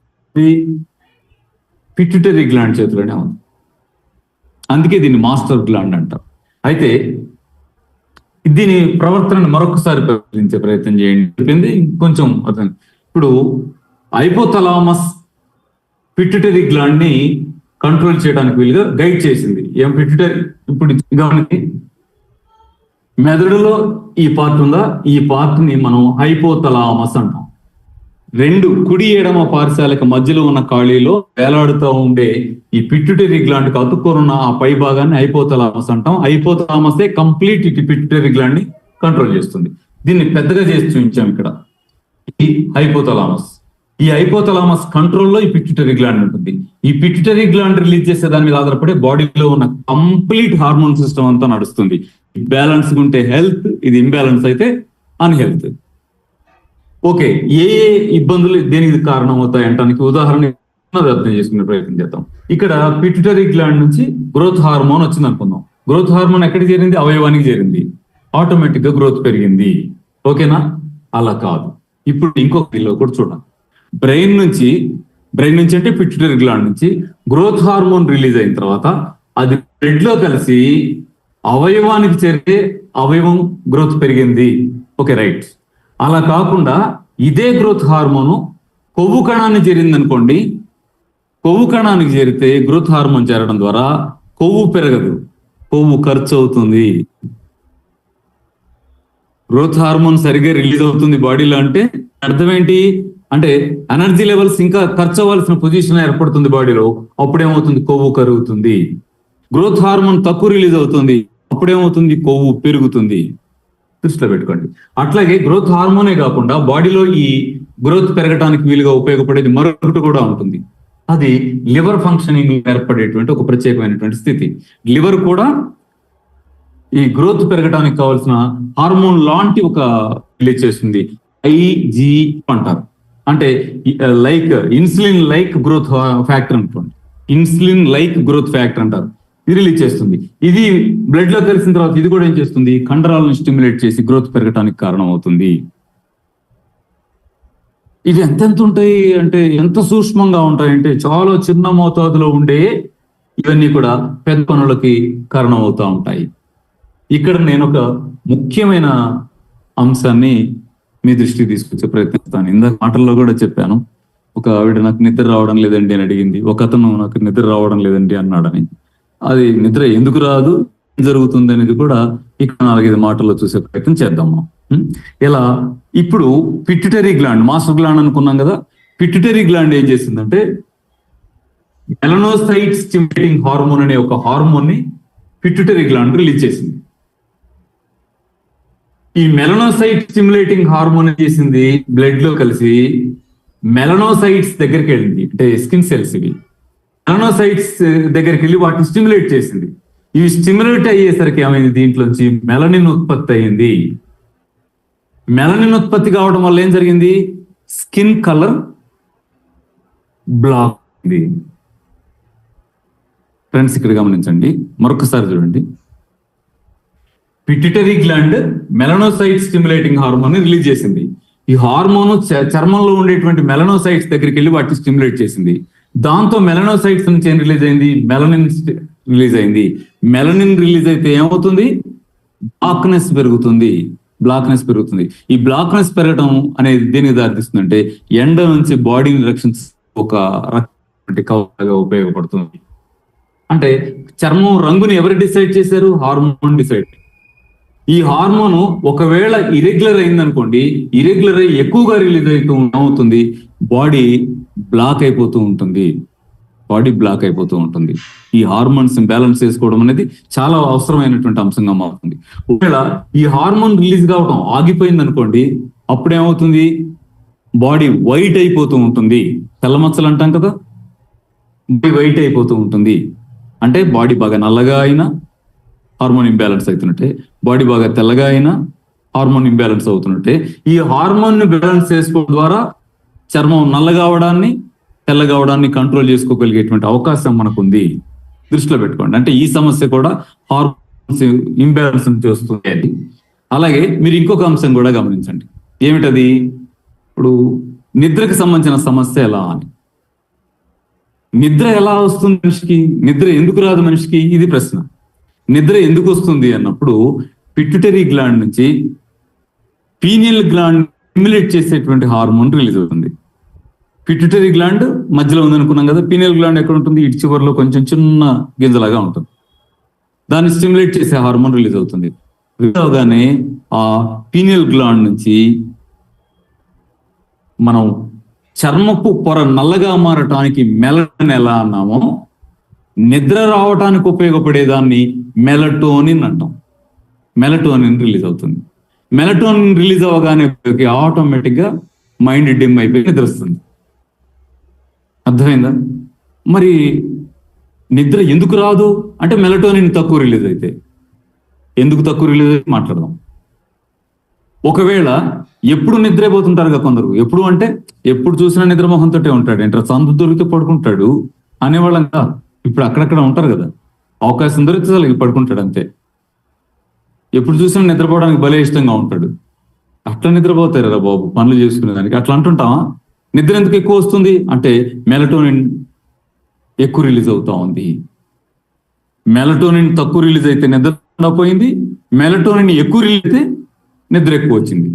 పిట్యూటరీ గ్లాండ్ చేతిలోనే ఉంది. అందుకే దీన్ని మాస్టర్ గ్లాండ్ అంటారు. అయితే దీని ప్రవర్తనను మరొకసారి పరిశీలించే ప్రయత్నం చేయండి. కొంచెం అర్థం. ఇప్పుడు హైపోథలామస్ పిట్యూటరీ గ్లాండ్ ని కంట్రోల్ చేయడానికి వీలుగా గైడ్ చేసింది. ఏం పిట్యూటరీ? ఇప్పుడు గమనించి, మెదడులో ఈ పార్ట్ ఉందా, ఈ పార్ట్ ని మనం హైపోథలామస్ అంటాం. 2 కుడి ఎడమ పార్శ్వాలకు మధ్యలో ఉన్న ఖాళీలో వేలాడుతూ ఉండే ఈ పిట్యూటరీ గ్లాండ్ కి అతుక్కోనున్న ఆ పై భాగాన్ని హైపోథలామస్ అంటాం. హైపోథలామసే కంప్లీట్ పిట్యూటరీ గ్లాండ్ ని కంట్రోల్ చేస్తుంది. దీన్ని పెద్దగా చేసి చూపించాం ఇక్కడ. ఈ హైపోథలామస్, ఈ హైపోథలామస్ కంట్రోల్లో ఈ పిట్యూటరీ గ్లాండ్ ఉంటుంది. ఈ పిట్యూటరీ గ్లాండ్ రిలీజ్ చేసే దాని మీద ఆధారపడి బాడీలో ఉన్న కంప్లీట్ హార్మోన్ సిస్టమ్ అంతా నడుస్తుంది. బ్యాలెన్స్ ఉంటే హెల్త్, ఇది ఇంబ్యాలెన్స్ అయితే అన్హెల్త్. ఓకే, ఏ ఇబ్బందులు దేనికి కారణం అవుతాయి అంటానికి ఉదాహరణ అర్థం చేసుకునే ప్రయత్నం చేద్దాం. ఇక్కడ పిట్యూటరీ గ్లాండ్ నుంచి గ్రోత్ హార్మోన్ వచ్చింది అనుకుందాం. గ్రోత్ హార్మోన్ ఎక్కడికి చేరింది? అవయవానికి చేరింది. ఆటోమేటిక్ గా గ్రోత్ పెరిగింది. ఓకేనా? అలా కాదు. ఇప్పుడు ఇంకొక వీళ్ళు కూడా చూడండి. బ్రెయిన్ నుంచి అంటే పిట్యూటరీ గ్లాండ్ నుంచి గ్రోత్ హార్మోన్ రిలీజ్ అయిన తర్వాత అది బ్లడ్ లో కలిసి అవయవానికి చేరితే అవయవం గ్రోత్ పెరిగింది. Okay, right. అలా కాకుండా ఇదే గ్రోత్ హార్మోన్ కొవ్వు కణాన్ని చేరింది అనుకోండి. కొవ్వు కణానికి చేరితే గ్రోత్ హార్మోన్ చేరడం ద్వారా కొవ్వు పెరగదు, కొవ్వు ఖర్చు అవుతుంది. గ్రోత్ హార్మోన్ సరిగ్గా రిలీజ్ అవుతుంది బాడీలో అంటే అర్థం ఏంటి అంటే ఎనర్జీ లెవెల్స్ ఇంకా ఖర్చు అవ్వాల్సిన పొజిషన్ ఏర్పడుతుంది బాడీలో. అప్పుడేమవుతుంది? కొవ్వు కరుగుతుంది. గ్రోత్ హార్మోన్ తక్కువ రిలీజ్ అవుతుంది, అప్పుడేమవుతుంది? కొవ్వు పెరుగుతుంది. దృష్టిలో పెట్టుకోండి. అట్లాగే గ్రోత్ హార్మోనే కాకుండా బాడీలో ఈ గ్రోత్ పెరగడానికి వీలుగా ఉపయోగపడేది మరొకటి కూడా ఉంటుంది. అది లివర్ ఫంక్షనింగ్ ఏర్పడేటువంటి ఒక ప్రత్యేకమైనటువంటి స్థితి. లివర్ కూడా ఈ గ్రోత్ పెరగడానికి కావాల్సిన హార్మోన్ లాంటి ఒక రిలీజ్ చేస్తుంది. IG అంటారు. అంటే like insulin like growth factor అనుకోండి. ఇన్సులిన్ లైక్ గ్రోత్ ఫ్యాక్టర్ అంటారు. ఇది రిలీజ్ చేస్తుంది. ఇది బ్లడ్ లో కలిసిన తర్వాత ఇది కూడా ఏం చేస్తుంది? కండరాలను స్టిమ్యులేట్ చేసి గ్రోత్ పెరగడానికి కారణం అవుతుంది. ఇవి ఎంతెంత ఉంటాయి అంటే ఎంత సూక్ష్మంగా ఉంటాయంటే చాలా చిన్న మోతాదులో ఉండే ఇవన్నీ కూడా పెద్ద పనులకి కారణం అవుతా ఉంటాయి. ఇక్కడ నేను ఒక ముఖ్యమైన అంశాన్ని మీ దృష్టికి తీసుకొచ్చే ప్రయత్నిస్తాను. ఇందాక మాటల్లో కూడా చెప్పాను. ఒక ఆవిడ నాకు నిద్ర రావడం లేదండి అని అడిగింది. ఒక అతను నాకు నిద్ర రావడం లేదండి అన్నాడని. అది నిద్ర ఎందుకు రాదు, ఏం జరుగుతుంది అనేది కూడా ఇక్కడ 4-5 మాటల్లో చూసే ప్రయత్నం చేద్దాము. ఇలా ఇప్పుడు పిట్యూటరీ గ్లాండ్, మాస్టర్ గ్లాండ్ అనుకున్నాం కదా. పిట్యూటరీ గ్లాండ్ ఏం చేసిందంటే మెలనోసైట్ స్టిమ్యులేటింగ్ హార్మోన్ అనే ఒక హార్మోన్ ని పిట్యూటరీ గ్లాండ్ రిలీజ్ చేసింది. ఈ మెలనోసైట్ స్టిమ్యులేటింగ్ హార్మోన్ చేసింది బ్లడ్ లో కలిసి మెలనోసైట్స్ దగ్గరికి వెళ్ళింది. అంటే స్కిన్ సెల్స్ ఇవి మెలనోసైట్స్ దగ్గరికి వెళ్ళి వాటిని స్టిమ్యులేట్ చేసింది. ఇవి స్టిమ్యులేట్ అయ్యేసరికి ఏమైంది? దీంట్లోంచి మెలనిన్ ఉత్పత్తి అయింది. మెలనిన్ ఉత్పత్తి కావడం వల్ల ఏం జరిగింది? స్కిన్ కలర్ బ్లాక్ ఇది ఫ్రెండ్స్ ఇక్కడ గమనించండి, మరొకసారి చూడండి. Pituitary gland melanocyte stimulating hormone release చేసింది. ఈ హార్మోన్ చర్మంలో ఉండేటువంటి మెలనోసైట్స్ దగ్గరికి వెళ్ళి వాటిని స్టిమ్యులేట్ చేసింది. దాంతో మెలనోసైట్స్ నుంచి ఏం రిలీజ్ అయింది? మెలనిన్ రిలీజ్ అయింది. మెలనిన్ రిలీజ్ అయితే ఏమవుతుంది? బ్లాక్నెస్ పెరుగుతుంది. ఈ బ్లాక్నెస్ పెరగడం అనేది దేనికి దారితీస్తుందంటే ఎండ నుంచి బాడీని రక్షించే ఒక కవచంగా ఉపయోగపడుతుంది. అంటే చర్మం రంగుని ఎవరు డిసైడ్ చేశారు? Hormone decide. ఈ హార్మోన్ ఒకవేళ ఇరెగ్యులర్ అయిందనుకోండి, ఇరెగ్యులర్ అయ్యి ఎక్కువగా రిలీజ్ అవుతూ ఏమవుతుంది? బాడీ బ్లాక్ అయిపోతూ ఉంటుంది. ఈ హార్మోన్స్ బ్యాలెన్స్ చేసుకోవడం అనేది చాలా అవసరమైనటువంటి అంశంగా మారుతుంది. ఒకవేళ ఈ హార్మోన్ రిలీజ్ కావడం ఆగిపోయింది అనుకోండి, అప్పుడేమవుతుంది? బాడీ వైట్ అయిపోతూ ఉంటుంది. తెల్లమచ్చలు అంటాం కదా, బాడీ వైట్ అయిపోతూ ఉంటుంది. అంటే బాడీ బాగా నల్లగా అయినా హార్మోన్ ఇంబ్యాలెన్స్ అవుతున్నట్టే, బాడీ బాగా తెల్లగా అయినా హార్మోన్ ఇంబ్యాలెన్స్ అవుతున్నట్టే. ఈ హార్మోన్ ని బ్యాలెన్స్ చేసుకోవడం ద్వారా చర్మం నల్లగావడాన్ని తెల్లగావడాన్ని కంట్రోల్ చేసుకోగలిగేటువంటి అవకాశం మనకు ఉంది. దృష్టిలో పెట్టుకోండి. అంటే ఈ సమస్య కూడా హార్మోన్స్ ఇంబ్యాలెన్స్ చేస్తుంది. అలాగే మీరు ఇంకొక అంశం కూడా గమనించండి. ఏమిటది? ఇప్పుడు నిద్రకు సంబంధించిన సమస్య ఎలా అని. నిద్ర ఎలా వస్తుంది మనిషికి? నిద్ర ఎందుకు రాదు మనిషికి? ఇది ప్రశ్న. నిద్ర ఎందుకు వస్తుంది అన్నప్పుడు పిట్యూటరీ గ్లాండ్ నుంచి పీనియల్ గ్లాండ్ స్టిమ్యులేట్ చేసేటువంటి హార్మోన్ రిలీజ్ అవుతుంది. పిట్యూటరీ గ్లాండ్ మధ్యలో ఉందనుకున్నాం కదా, పీనియల్ గ్లాండ్ ఎక్కడ ఉంటుంది? ఇటు చివరిలో కొంచెం చిన్న గింజలాగా ఉంటుంది. దాన్ని స్టిమ్యులేట్ చేసే హార్మోన్ రిలీజ్ అవుతుంది. రిలీజ్ అవగానే ఆ పీనియల్ గ్లాండ్ నుంచి మనం చర్మపు పొర నల్లగా మారటానికి మెలనిన్ ఎలా అన్నామో, నిద్ర రావటానికి ఉపయోగపడేదాన్ని మెలటోనిన్ అంటాం. మెలటోనిన్ రిలీజ్ అవుతుంది. మెలటోనిన్ రిలీజ్ అవ్వగానే ఆటోమేటిక్ గా మైండ్ డిమ్ అయిపోయి నిద్ర వస్తుంది. అర్థమైందా? మరి నిద్ర ఎందుకు రాదు అంటే మెలటోనిన్ తక్కువ రిలీజ్ అయితే. ఎందుకు తక్కువ రిలీజ్ అయితే మాట్లాడదాం. ఒకవేళ ఎప్పుడు నిద్రపోతుంటారు కదా కొందరు, ఎప్పుడు అంటే ఎప్పుడు చూసినా నిద్రమోహంతో ఉంటాడు, అంటే సందు దొరికితే పడుకుంటాడు అనేవాళ్ళం కాదు. ఇప్పుడు అక్కడక్కడ ఉంటారు కదా, అవకాశం దొరికితే అసలు పడుకుంటాడు అంతే. ఎప్పుడు చూసినా నిద్రపోవడానికి భలే ఇష్టంగా ఉంటాడు. అట్లా నిద్రపోతారు రా బాబు పనులు చేసుకునే దానికి. అట్లా అంటుంటావా? నిద్ర ఎందుకు ఎక్కువ వస్తుంది అంటే మెలటోనిన్ ఎక్కువ రిలీజ్ అవుతా ఉంది. మెలటోనిన్ తక్కువ రిలీజ్ అయితే నిద్ర పోయింది, మెలటోనిన్ ఎక్కువ రిలీజ్ అయితే నిద్ర ఎక్కువ వచ్చింది.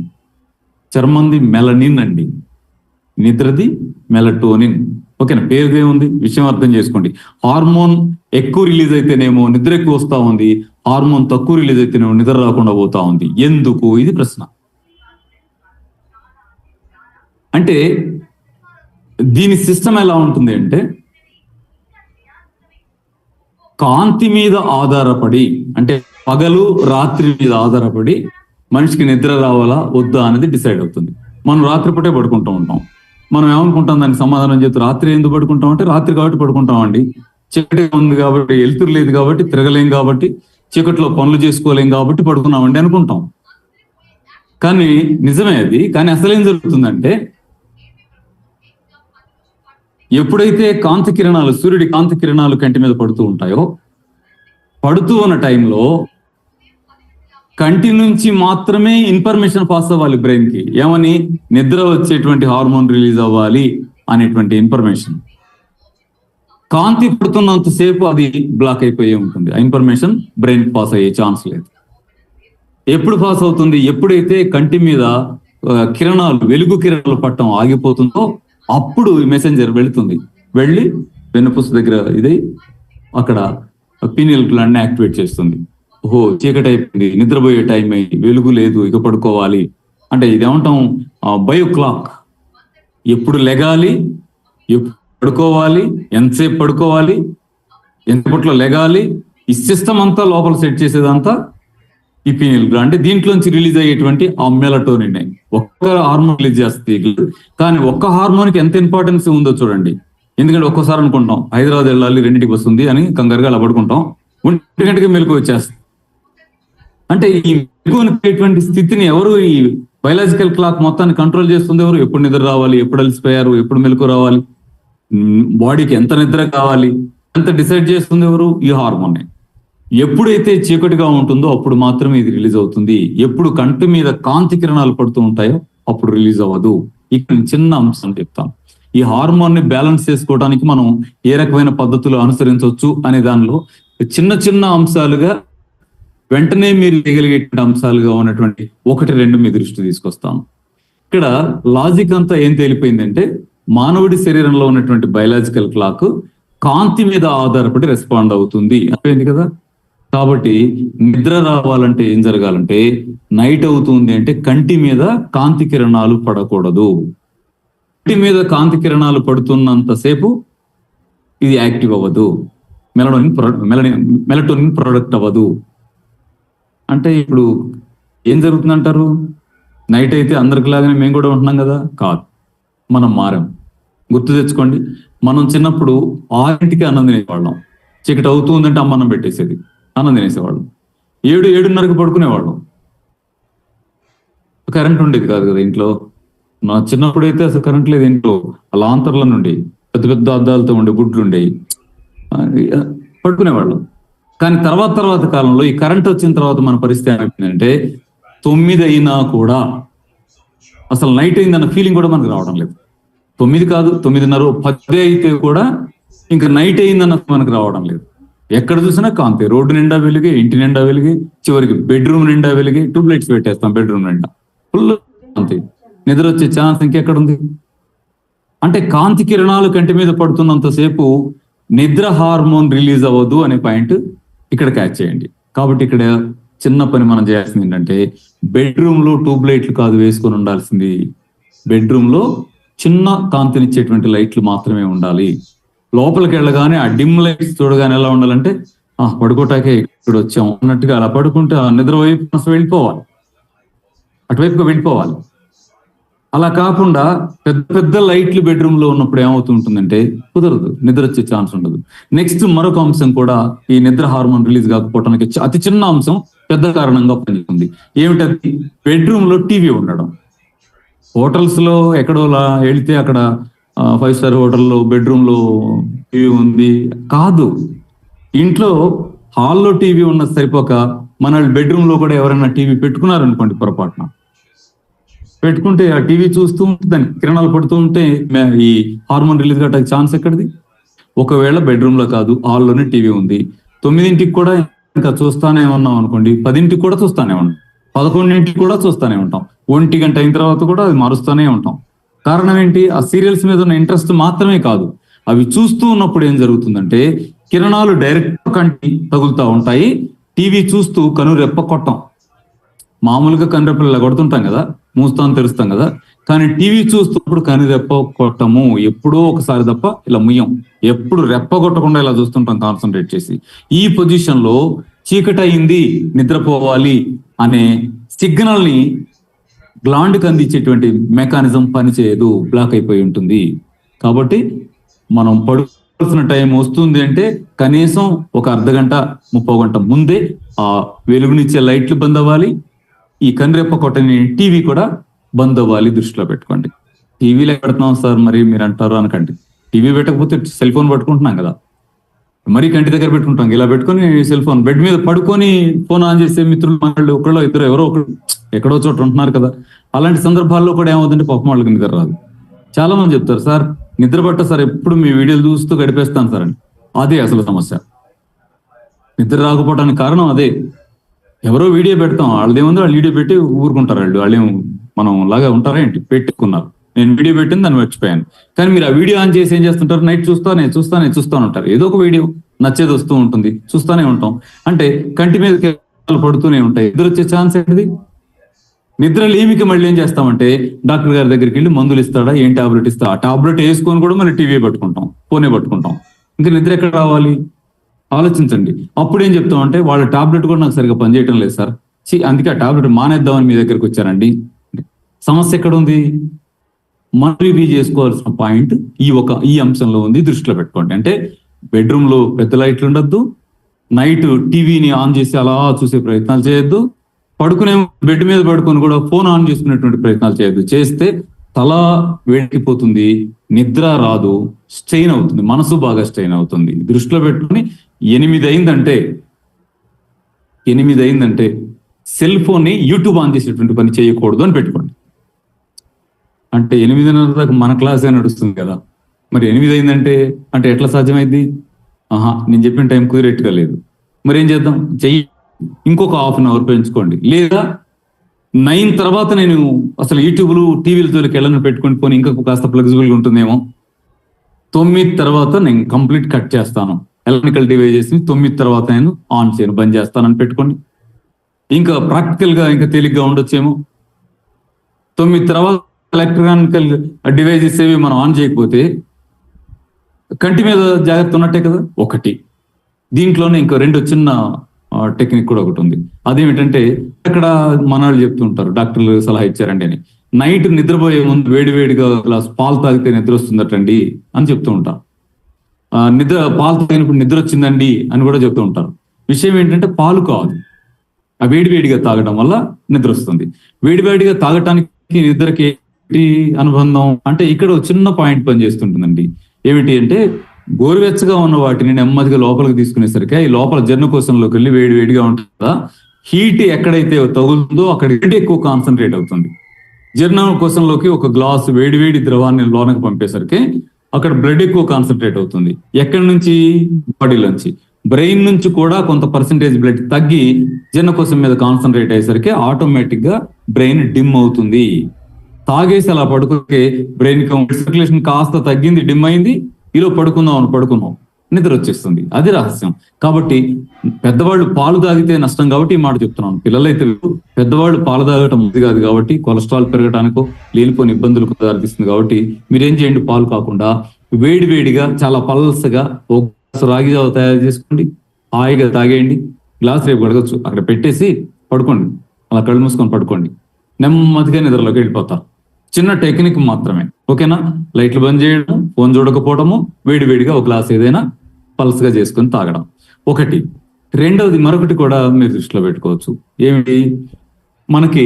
చర్మంది మెలనిన్ అండి, నిద్రది మెలటోనిన్. ఓకేనా? పేరుదే ఉంది, విషయం అర్థం చేసుకోండి. హార్మోన్ ఎక్కువ రిలీజ్ అయితేనేమో నిద్ర ఎక్కువ వస్తా ఉంది, హార్మోన్ తక్కువ రిలీజ్ అయితేనేమో నిద్ర రాకుండా పోతా ఉంది. ఎందుకు? ఇది ప్రశ్న. అంటే దీని సిస్టమ్ ఎలా ఉంటుంది అంటే కాంతి మీద ఆధారపడి, అంటే పగలు రాత్రి మీద ఆధారపడి మనిషికి నిద్ర రావాలా వద్దా అనేది డిసైడ్ అవుతుంది. మనం రాత్రిపూటే పడుకుంటూ ఉంటాం. మనం ఏమనుకుంటాం దానికి సమాధానం చెప్తే, రాత్రి ఎందుకు పడుకుంటాం అంటే రాత్రి కాబట్టి పడుకుంటామండి, చీకటి ఉంది కాబట్టి, వెలుతురు లేదు కాబట్టి తిరగలేం కాబట్టి, చీకట్లో పనులు చేసుకోలేం కాబట్టి పడుకున్నామండి అనుకుంటాం. కానీ నిజమే అది. కానీ అసలేం జరుగుతుందంటే ఎప్పుడైతే కాంతి కిరణాలు, సూర్యుడి కాంతి కిరణాలు కంటి మీద పడుతూ ఉంటాయో, పడుతూ ఉన్న టైంలో కంటి నుంచి మాత్రమే ఇన్ఫర్మేషన్ పాస్ అవ్వాలి బ్రెయిన్ కి. ఏమని? నిద్ర వచ్చేటువంటి హార్మోన్ రిలీజ్ అవ్వాలి అనేటువంటి ఇన్ఫర్మేషన్. కాంతి పడుతున్నంతసేపు అది బ్లాక్ అయిపోయి ఉంటుంది. ఆ ఇన్ఫర్మేషన్ బ్రెయిన్ పాస్ అయ్యే ఛాన్స్ లేదు. ఎప్పుడు పాస్ అవుతుంది? ఎప్పుడైతే కంటి మీద కిరణాలు, వెలుగు కిరణాలు పట్టడం ఆగిపోతుందో అప్పుడు మెసెంజర్ వెళుతుంది. వెళ్ళి వెన్నుపూస దగ్గర ఇదై అక్కడ పీనియల్ గ్లాండ్ ని యాక్టివేట్ చేస్తుంది. ఓహో చీకటి అయిపోయింది, నిద్రపోయే టైం అయింది, వెలుగు లేదు, ఇక పడుకోవాలి అంటే ఇదేమంటాం? Bio clock. ఎప్పుడు లెగాలి, ఎప్పుడు పడుకోవాలి, ఎంతసేపు పడుకోవాలి, ఎంతపట్లో లెగాలి, ఈ సిస్టమ్ అంతా లోపల సెట్ చేసేదంతా ఈ పీనియల్ గ్లాండ్. అంటే దీంట్లోంచి రిలీజ్ అయ్యేటువంటి ఆ మెలటోనిన్ ఒక్క హార్మోన్ రిలీజ్ చేస్తుంది. కానీ ఒక్క హార్మోన్కి ఎంత ఇంపార్టెన్స్ ఉందో చూడండి. ఎందుకంటే ఒక్కోసారి అనుకుంటాం హైదరాబాద్ వెళ్ళాలి, 2ంటికి వస్తుంది అని కంగారుగా అలా పడుకుంటాం, 1 గంటకి మెలకు వచ్చేస్తుంది. అంటే ఈ మెలకువటువంటి స్థితిని ఎవరు, ఈ బయలాజికల్ క్లాక్ మొత్తాన్ని కంట్రోల్ చేస్తుంది ఎవరు? ఎప్పుడు నిద్ర రావాలి, ఎప్పుడు అలసిపోయారు, ఎప్పుడు మెలకు రావాలి? బాడీకి ఎంత నిద్ర కావాలి ఎంత డిసైడ్ చేస్తుంది ఎవరు? ఈ హార్మోన్. ఎప్పుడైతే చీకటిగా ఉంటుందో అప్పుడు మాత్రమే ఇది రిలీజ్ అవుతుంది. ఎప్పుడు కంటి మీద కాంతి కిరణాలు పడుతూ ఉంటాయో అప్పుడు రిలీజ్ అవ్వదు. ఇక్కడ చిన్న అంశం చెప్తాం. ఈ హార్మోన్ ని బ్యాలెన్స్ చేసుకోవడానికి మనం ఏ రకమైన పద్ధతులు అనుసరించవచ్చు అనే దానిలో చిన్న చిన్న అంశాలుగా వెంటనే మీరు చేయగలిగే అంశాలుగా ఉన్నటువంటి 1-2 మీ దృష్టి తీసుకొస్తాను. ఇక్కడ లాజిక్ అంతా ఏం తేలిపోయిందంటే, మానవుడి శరీరంలో ఉన్నటువంటి బయలాజికల్ క్లాక్ కాంతి మీద ఆధారపడి రెస్పాండ్ అవుతుంది అయిపోయింది కదా. కాబట్టి నిద్ర రావాలంటే ఏం జరగాలంటే, నైట్ అవుతుంది అంటే కంటి మీద కాంతి కిరణాలు పడకూడదు. కంటి మీద కాంతి కిరణాలు పడుతున్నంతసేపు ఇది యాక్టివ్ అవ్వదు, మెలటోనిన్ ప్రొడక్ట్ అవ్వదు. అంటే ఇప్పుడు ఏం జరుగుతుందంటారు? నైట్ అయితే అందరికి లాగానే మేము కూడా ఉంటున్నాం కదా? కాదు, మనం మారాం. గుర్తు తెచ్చుకోండి, మనం చిన్నప్పుడు 6ంటికి అన్నం తినేవాళ్ళం. చీకటి అవుతుందంటే అమ్మన్నం పెట్టేసేది, అన్నం తినేసేవాళ్ళం. 7-7:30కి పడుకునేవాళ్ళం. కరెంట్ ఉండేది కాదు కదా ఇంట్లో. నా చిన్నప్పుడు అయితే అసలు కరెంట్ లేదు ఇంట్లో. లాంతర్ల నుండి పెద్ద పెద్ద అద్దాలతో ఉండే గుడ్లు ఉండేవి, పడుకునేవాళ్ళం. కానీ తర్వాత కాలంలో ఈ కరెంట్ వచ్చిన తర్వాత మన పరిస్థితి ఏమైపోయిందంటే, 9 అయినా కూడా అసలు నైట్ అయిందన్న ఫీలింగ్ కూడా మనకు రావడం లేదు. 9 కాదు, 9:30, 10 అయితే కూడా ఇంకా నైట్ అయిందన్న మనకు రావడం లేదు. ఎక్కడ చూసినా కాంతి, రోడ్డు నిండా వెలిగి, ఇంటి నిండా వెలిగి, చివరికి బెడ్రూమ్ నిండా వెలిగి, ట్యూబ్లైట్స్ పెట్టేస్తాం బెడ్రూమ్ నిండా, ఫుల్ కాంతి. నిద్ర వచ్చే ఛాన్స్ ఇంకెక్కడుంది? అంటే కాంతి కిరణాలు కంటి మీద పడుతున్నంతసేపు నిద్ర హార్మోన్ రిలీజ్ అవ్వదు అనే పాయింట్ ఇక్కడ క్యాచ్ చేయండి. కాబట్టి ఇక్కడ చిన్న పని మనం చేయాల్సింది ఏంటంటే, బెడ్రూమ్ లో ట్యూబ్లైట్లు కాదు వేసుకొని ఉండాల్సింది, బెడ్రూమ్ లో చిన్న కాంతినిచ్చేటువంటి లైట్లు మాత్రమే ఉండాలి. లోపలికి వెళ్ళగానే ఆ డిమ్ లైట్స్ చూడగానే ఎలా ఉండాలంటే, పడుకోటాకే ఇక్కడ వచ్చాం అన్నట్టుగా అలా పడుకుంటే ఆ నిద్ర వైపు వెళ్ళిపోవాలి, అటువైపుగా వెళ్ళిపోవాలి. అలా కాకుండా పెద్ద పెద్ద లైట్లు బెడ్రూమ్ లో ఉన్నప్పుడు ఏమవుతుంటుందంటే కుదరదు, నిద్ర వచ్చే ఛాన్స్ ఉండదు. నెక్స్ట్ మరొక అంశం కూడా ఈ నిద్ర హార్మోన్ రిలీజ్ కాకపోవడానికి అతి చిన్న అంశం పెద్ద కారణంగా పనిచేస్తుంది. ఏమిటది? బెడ్రూమ్ లో టీవీ ఉండడం. హోటల్స్ లో ఎక్కడో వెళితే అక్కడ 5 స్టార్ హోటల్లో బెడ్రూమ్ లో టీవీ ఉంది కాదు, ఇంట్లో హాల్లో టీవీ ఉన్నది సరిపోక మన బెడ్రూమ్ లో కూడా ఎవరైనా టీవీ పెట్టుకున్నారనుకోండి, పొరపాటున పెట్టుకుంటే ఆ టీవీ చూస్తూ ఉంటే దానికి కిరణాలు పడుతూ ఉంటే ఈ హార్మోన్ రిలీజ్ కావడానికి ఛాన్స్ ఎక్కడిది? ఒకవేళ బెడ్రూమ్ లో కాదు, హాల్లోనే టీవీ ఉంది, 9ంటికి కూడా ఇంకా చూస్తానే ఉన్నాం అనుకోండి, 10ంటికి కూడా చూస్తానే ఉంటాం, 11ంటికి కూడా చూస్తానే ఉంటాం, 1 గంట అయిన తర్వాత కూడా అది మారుస్తూనే ఉంటాం. కారణం ఏంటి? ఆ సీరియల్స్ మీద ఉన్న ఇంట్రెస్ట్ మాత్రమే కాదు, అవి చూస్తూ ఉన్నప్పుడు ఏం జరుగుతుందంటే కిరణాలు డైరెక్ట్ కంటి తగులుతూ ఉంటాయి. టీవీ చూస్తూ కనురెప్ప కొట్టం. మామూలుగా కనురెప్పలు ఇలా కొడుతుంటాం కదా, మూస్తాం తెరుస్తాం కదా, కానీ టీవీ చూస్తున్నప్పుడు కనురెప్ప కొట్టము, ఎప్పుడో ఒకసారి తప్ప ఇలా ముయ్యం. ఎప్పుడు రెప్ప కొట్టకుండా ఇలా చూస్తుంటాం కాన్సన్ట్రేట్ చేసి. ఈ పొజిషన్ లో చీకటి అయింది, నిద్రపోవాలి అనే సిగ్నల్ ని గ్లాండ్కి అందించేటువంటి మెకానిజం పనిచేయదు, బ్లాక్ అయిపోయి ఉంటుంది. కాబట్టి మనం పడుకోవాల్సిన టైం వస్తుంది అంటే కనీసం ఒక అర్ధగంట 30 గంట ముందే ఆ వెలుగునిచ్చే లైట్లు బంద్ అవ్వాలి, ఈ కనురెప్ప కొట్టని టీవీ కూడా బంద్ అవ్వాలి. దృష్టిలో పెట్టుకోండి. టీవీలో పెడుతున్నాం సార్ మరి మీరు అంటారు అనకండి. టీవీ పెట్టకపోతే సెల్ ఫోన్ పట్టుకుంటున్నాం కదా, మరీ కంటి దగ్గర పెట్టుకుంటాం, ఇలా పెట్టుకొని సెల్ ఫోన్ బెడ్ మీద పడుకొని ఫోన్ ఆన్ చేసే మిత్రులు వాళ్ళు ఒకళ్ళు ఇద్దరు ఎవరో ఒకరు ఎక్కడో చోట ఉంటున్నారు కదా. అలాంటి సందర్భాల్లో కూడా ఏమవుతుందంటే పాపం వాళ్ళకి నిద్ర రాదు. చాలా మంది చెప్తారు, సార్ నిద్ర పట్ట సార్ ఎప్పుడు మీ వీడియోలు చూస్తూ గడిపేస్తాను సార్ అని. అదే అసలు సమస్య. నిద్ర రాకపోవడానికి కారణం అదే. ఎవరో వీడియో పెడతాం, వాళ్ళదేముందో వాళ్ళు వీడియో పెట్టి ఊరుకుంటారు. వాళ్ళేం మనం లాగా ఉంటారా ఏంటి? పెట్టుకున్నారు, నేను వీడియో పెట్టింది దాన్ని మర్చిపోయాను. కానీ మీరు ఆ వీడియో ఆన్ చేసి ఏం చేస్తుంటారు? నైట్ చూస్తానే ఉంటారు. ఏదో ఒక వీడియో నచ్చేది వస్తూ ఉంటుంది, చూస్తానే ఉంటాం. అంటే కంటి మీద పడుతూనే ఉంటాయి. నిద్ర వచ్చే ఛాన్స్ ఏంటిది? నిద్ర లేమికి మళ్ళీ ఏం చేస్తామంటే డాక్టర్ గారి దగ్గరికి వెళ్ళి మందులు ఇస్తాడా, ఏం టాబ్లెట్ ఇస్తా, ఆ టాబ్లెట్ వేసుకొని కూడా మళ్ళీ టీవీ పట్టుకుంటాం, ఫోనే పట్టుకుంటాం. ఇంకా నిద్ర ఎక్కడ రావాలి? ఆలోచించండి. అప్పుడు ఏం చెప్తామంటే వాళ్ళ టాబ్లెట్ కూడా నాకు సరిగ్గా పనిచేయటం లేదు సార్, అందుకే ఆ టాబ్లెట్ మానేద్దామని మీ దగ్గరికి వచ్చారండి. సమస్య ఎక్కడ ఉంది? మనం రివ్యూ చేసుకోవాల్సిన పాయింట్ ఈ అంశంలో ఉంది, దృష్టిలో పెట్టుకోండి. అంటే బెడ్రూమ్ లో పెద్ద లైట్లు ఉండొద్దు, నైట్ టీవీని ఆన్ చేసి అలా చూసే ప్రయత్నాలు చేయొద్దు, బెడ్ మీద పడుకొని కూడా ఫోన్ ఆన్ చేసుకునేటువంటి ప్రయత్నాలు చేయొద్దు. చేస్తే తల వేడికిపోతుంది, నిద్ర రాదు, స్ట్రెయిన్ అవుతుంది, మనసు బాగా స్ట్రెయిన్ అవుతుంది. దృష్టిలో పెట్టుకుని 8 అయిందంటే సెల్ ఫోన్ ని యూట్యూబ్ ఆన్ చేసేటువంటి పని చేయకూడదు అని పెట్టుకోండి. అంటే 8:30 దాకా మన క్లాసే నడుస్తుంది కదా, మరి 8 అయిందంటే అంటే ఎట్లా సాధ్యమైంది? నేను చెప్పిన టైం కుదిరెట్టుగా లేదు. మరి ఏం చేద్దాం? చెయ్యి, ఇంకొక ½ అన్ అవర్ పెంచుకోండి. లేదా 9 తర్వాత నేను అసలు యూట్యూబ్లు టీవీల జోలికి వెళ్ళను పెట్టుకొని పోనీ ఇంకా కాస్త ఫ్లెక్సిబుల్గా ఉంటుందేమో. 9 తర్వాత నేను కంప్లీట్ కట్ చేస్తాను, ఎలక్ట్రికల్ డివైజెస్ 9 తర్వాత నేను ఆన్ చేయను, బంద్ చేస్తానని పెట్టుకోండి. ఇంకా ప్రాక్టికల్ గా ఇంకా తేలిగ్గా ఉండొచ్చేమో. 9 తర్వాత ఎలక్ట్రానికల్ డివైజెస్ ఏవి మనం ఆన్ చేయకపోతే కంటి మీద జాగ్రత్త ఉన్నట్టే కదా. ఒకటి దీంట్లోనే ఇంకా 2 చిన్న టెక్నిక్ కూడా ఒకటి ఉంది. అదేమిటంటే, అక్కడ మనవాళ్ళు చెప్తుంటారు, డాక్టర్లు సలహా ఇచ్చారండి అని, నైట్ నిద్రపోయే ముందు వేడివేడిగా గ్లాస్ పాలు తాగితే నిద్ర వస్తుందటండి అని చెప్తూ ఉంటారు. పాలు తాగినప్పుడు నిద్ర వచ్చిందండి అని కూడా చెప్తూ ఉంటారు. విషయం ఏంటంటే పాలు కాదు, ఆ వేడివేడిగా తాగడం వల్ల నిద్ర వస్తుంది. వేడివేడిగా తాగటానికి నిద్రకి అనుబంధం అంటే ఇక్కడ ఒక చిన్న పాయింట్ పనిచేస్తుంటుందండి. ఏమిటి అంటే, గోరువెచ్చగా ఉన్న వాటిని నెమ్మదిగా లోపలికి తీసుకునేసరికి ఈ లోపల జీర్ణకోశంలోకి వెళ్ళి వేడివేడిగా ఉంటుంది కదా, హీట్ ఎక్కడైతే తగులుతుందో అక్కడ హీట్ ఎక్కువ కాన్సన్ట్రేట్ అవుతుంది. జీర్ణకోశంలోకి ఒక గ్లాసు వేడివేడి ద్రవాన్ని లోనకి పంపేసరికి అక్కడ బ్లడ్ ఎక్కువ కాన్సన్ట్రేట్ అవుతుంది. ఎక్కడి నుంచి? బాడీలోంచి. బ్రెయిన్ నుంచి కూడా కొంత పర్సెంటేజ్ బ్లడ్ తగ్గి జీర్ణకోశం మీద కాన్సన్ట్రేట్ అయ్యేసరికి ఆటోమేటిక్ గా బ్రెయిన్ డిమ్ అవుతుంది. తాగేసి అలా పడుకుంటే బ్రెయిన్ సర్క్యులేషన్ కాస్త తగ్గింది, డిమ్ అయింది, ఈలో పడుకున్నాం, నిద్ర వచ్చేస్తుంది. అది రహస్యం. కాబట్టి పెద్దవాళ్ళు పాలు తాగితే నష్టం కాబట్టి ఈ మాట చెప్తున్నాను. పిల్లలైతే పెద్దవాళ్ళు పాలు తాగటం మంచిది కాదు కాబట్టి కొలెస్ట్రాల్ పెరగటానికో లేనిపోని ఇబ్బందులకు దారితీస్తుంది. కాబట్టి మీరేం చేయండి, పాలు కాకుండా వేడివేడిగా చాలా పల్సగా ఒక గ్లాసు రాగి జావ తయారు చేసుకోండి, హాయిగా తాగేయండి. గ్లాస్ రేపు గడగచ్చు, అక్కడ పెట్టేసి పడుకోండి, అలా కళ్ళు మూసుకొని పడుకోండి, నెమ్మదిగా నిద్రలోకి వెళ్ళిపోతారు. చిన్న టెక్నిక్ మాత్రమే, ఓకేనా? లైట్లు బంద్ చేయడం, ఫోన్ చూడకపోవడము, వేడివేడిగా ఒక గ్లాస్ ఏదైనా పల్స్గా చేసుకొని తాగడం ఒకటి. రెండవది మరొకటి కూడా మీరు దృష్టిలో పెట్టుకోవచ్చు. ఏమిటి? మనకి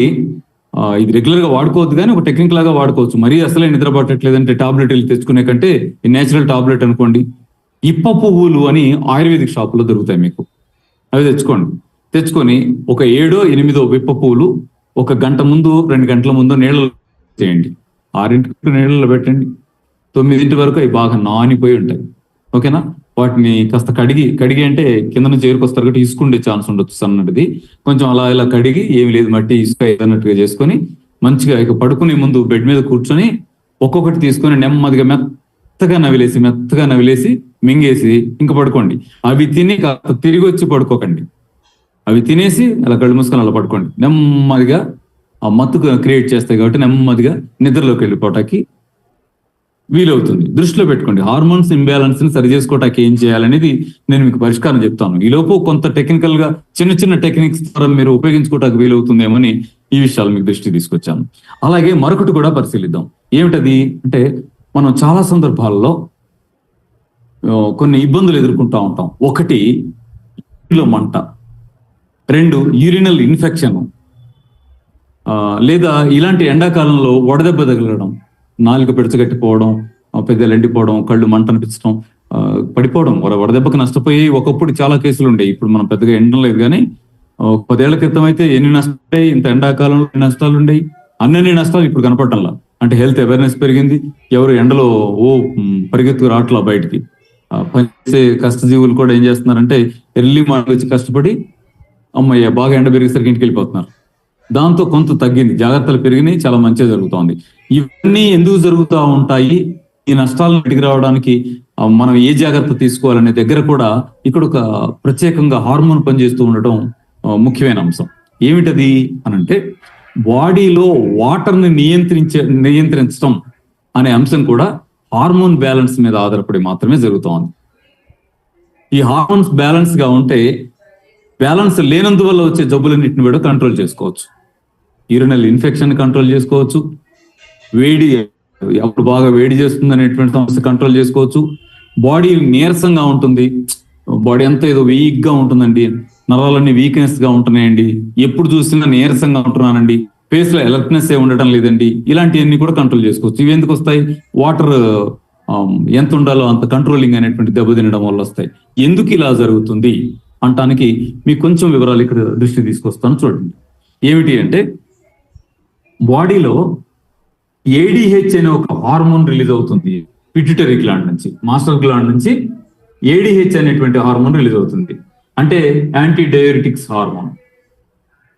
ఇది రెగ్యులర్ గా వాడుకోవద్దు కానీ ఒక టెక్నిక్ లాగా వాడుకోవచ్చు. మరీ అసలే నిద్ర పట్టట్లేదంటే టాబ్లెట్లు తెచ్చుకునే కంటే ఈ నేచురల్ టాబ్లెట్ అనుకోండి. ఇప్ప పువ్వులు అని ఆయుర్వేదిక్ షాపులో దొరుకుతాయి మీకు, అవి తెచ్చుకొని ఒక 7 8 ఇప్ప పువ్వులు 1 గంట ముందు 2 గంటల ముందు నీళ్ళలో చేయండి. 6 నీళ్ళలో పెట్టండి, 9 వరకు అవి బాగా నానిపోయి ఉంటాయి, ఓకేనా? వాటిని కాస్త కడిగి అంటే కింద నుంచి ఏరుకొస్తారు కాబట్టి ఇసుకుండే ఛాన్స్ ఉండొచ్చు సన్నటిది. కొంచెం అలా ఇలా కడిగి, ఏమి లేదు మట్టి ఇసుక ఏదన్నట్టుగా చేసుకొని మంచిగా ఇక పడుకునే ముందు బెడ్ మీద కూర్చొని ఒక్కొక్కటి తీసుకొని నెమ్మదిగా మెత్తగా నవిలేసి మింగేసి ఇంకా పడుకోండి. అవి తిని కాస్త తిరిగి వచ్చి పడుకోకండి, అవి తినేసి అలా కళ్ళు మూసుకొని అలా పడుకోండి. నెమ్మదిగా ఆ మత్తు క్రియేట్ చేస్తాయి కాబట్టి నెమ్మదిగా నిద్రలోకి వెళ్ళిపోవటానికి వీలవుతుంది. దృష్టిలో పెట్టుకోండి. హార్మోన్స్ ఇంబ్యాలెన్స్ ని సరి చేసుకోవటానికి ఏం చేయాలనేది నేను మీకు పరిష్కారం చెప్తాను. ఈలోపు కొంత టెక్నికల్ గా చిన్న టెక్నిక్స్ ద్వారా మీరు ఉపయోగించుకోవటానికి వీలవుతుందేమని ఈ విషయాలు మీకు దృష్టి తీసుకొచ్చాను. అలాగే మరొకటి కూడా పరిశీలిద్దాం. ఏమిటది అంటే, మనం చాలా సందర్భాల్లో కొన్ని ఇబ్బందులు ఎదుర్కొంటూ ఉంటాం. ఒకటి, మంట. 2, యూరినల్ ఇన్ఫెక్షన్. లేదా ఇలాంటి ఎండాకాలంలో వడదెబ్బ తగలడం, నాలుక పెడచగట్టిపోవడం, పెద్దలు ఎండిపోవడం, కళ్ళు మంట అనిపించడం, పడిపోవడం, వడదెబ్బకి నష్టపోయి ఒకప్పుడు చాలా కేసులు ఉండేవి. ఇప్పుడు మనం పెద్దగా ఎండడం లేదు కానీ 10 ఏళ్ల క్రితం అయితే ఎన్ని నష్టాలు, ఇంత ఎండాకాలంలో ఎన్ని నష్టాలు ఉండేవి. అన్ని నష్టాలు ఇప్పుడు కనపడటంలా. అంటే హెల్త్ అవేర్నెస్ పెరిగింది, ఎవరు ఎండలో పరిగెత్తుకు రావట్లా బయటికి. పనిచేసే కష్టజీవులు కూడా ఏం చేస్తున్నారంటే ఎర్లీ మార్నింగ్ వచ్చి కష్టపడి అమ్మయ్య బాగా ఎండ పెరిగేసరికి ఇంటికి వెళ్ళిపోతున్నారు. దాంతో కొంత తగ్గింది, జాగ్రత్తలు పెరిగినాయి, చాలా మంచిగా జరుగుతోంది. ఇవన్నీ ఎందుకు జరుగుతూ ఉంటాయి, ఈ నష్టాలను బయటికి రావడానికి మనం ఏ జాగ్రత్త తీసుకోవాలనే దగ్గర కూడా ఇక్కడ ఒక ప్రత్యేకంగా హార్మోన్ పనిచేస్తూ ఉండటం ముఖ్యమైన అంశం. ఏమిటది అనంటే, బాడీలో వాటర్ని నియంత్రించడం అనే అంశం కూడా హార్మోన్ బ్యాలెన్స్ మీద ఆధారపడి మాత్రమే జరుగుతోంది. ఈ హార్మోన్స్ బ్యాలెన్స్ గా ఉంటే బ్యాలెన్స్ లేనందువల్ల వచ్చే జబ్బులన్నింటిని కూడా కంట్రోల్ చేసుకోవచ్చు. యూరినల్ ఇన్ఫెక్షన్ కంట్రోల్ చేసుకోవచ్చు, వేడి అప్పుడు బాగా వేడి చేస్తుంది అనేటువంటి సమస్య కంట్రోల్ చేసుకోవచ్చు. బాడీ నీరసంగా ఉంటుంది, బాడీ అంతా ఏదో వీక్ గా ఉంటుందండి, నరాలన్నీ వీక్నెస్ గా ఉంటున్నాయండి, ఎప్పుడు చూసినా నీరసంగా ఉంటున్నానండి ఫేస్ లో అలర్ట్నెస్ ఉండటం లేదండి, ఇలాంటివన్నీ కూడా కంట్రోల్ చేసుకోవచ్చు. ఇవి ఎందుకు వస్తాయి? వాటర్ ఎంత ఉండాలో అంత కంట్రోలింగ్ అనేటువంటి దెబ్బతినడం వల్ల వస్తాయి. ఎందుకు ఇలా జరుగుతుంది అంటానికి మీకు కొంచెం వివరాలు ఇక్కడ దృష్టి తీసుకొస్తాను, చూడండి. ఏమిటి అంటే, బాడీలో ఏడిహెచ్ అనే ఒక హార్మోన్ రిలీజ్ అవుతుంది పిట్యూటరీ గ్లాండ్ నుంచి, మాస్టర్ గ్లాండ్ నుంచి ఏడిహెచ్ అనేటువంటి హార్మోన్ రిలీజ్ అవుతుంది. అంటే యాంటీ డయోరిటిక్స్ హార్మోన్.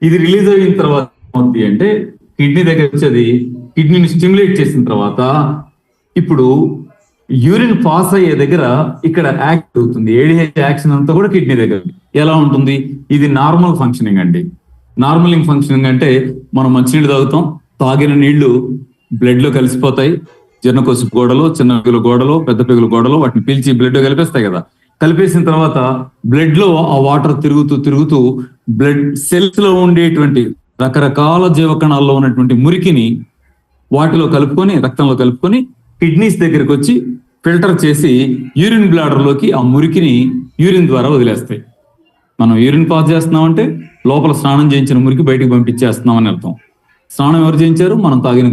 ఇది రిలీజ్ అయిన తర్వాత ఏమవుతుంది అంటే, కిడ్నీ దగ్గర వచ్చేది కిడ్నీని స్టిమ్యులేట్ చేసిన తర్వాత ఇప్పుడు యూరిన్ పాస్ అయ్యే దగ్గర ఇక్కడ యాక్ట్ అవుతుంది. ఏడిహెచ్ యాక్షన్ అంతా కూడా కిడ్నీ దగ్గర. ఎలా ఉంటుంది? ఇది నార్మల్ ఫంక్షనింగ్ అండి. నార్మల్ ఫంక్షనింగ్ అంటే మనం మంచినీళ్ళు తాగుతాం, తాగిన నీళ్లు బ్లడ్ లో కలిసిపోతాయి. జీర్ణకోశ గోడలో, చిన్న పెగుల గోడలో, పెద్ద పెగుల గోడలో వాటిని పీల్చి బ్లడ్ లో కలిపేస్తాయి కదా. కలిపేసిన తర్వాత బ్లడ్ లో ఆ వాటర్ తిరుగుతూ బ్లడ్ సెల్స్ లో ఉండేటువంటి రకరకాల జీవకణాల్లో ఉన్నటువంటి మురికిని వాటిలో కలుపుకొని, రక్తంలో కలుపుకొని కిడ్నీస్ దగ్గరికి వచ్చి ఫిల్టర్ చేసి యూరిన్ బ్లాడర్ లోకి ఆ మురికిని యూరిన్ ద్వారా వదిలేస్తాయి. మనం యూరిన్ పాస్ చేస్తున్నామంటే లోపల స్నానం చేయించిన మురికి బయటకు పంపించేస్తున్నాం అని అర్థం. స్నానం ఎవరు చేయించారు? మనం తాగిన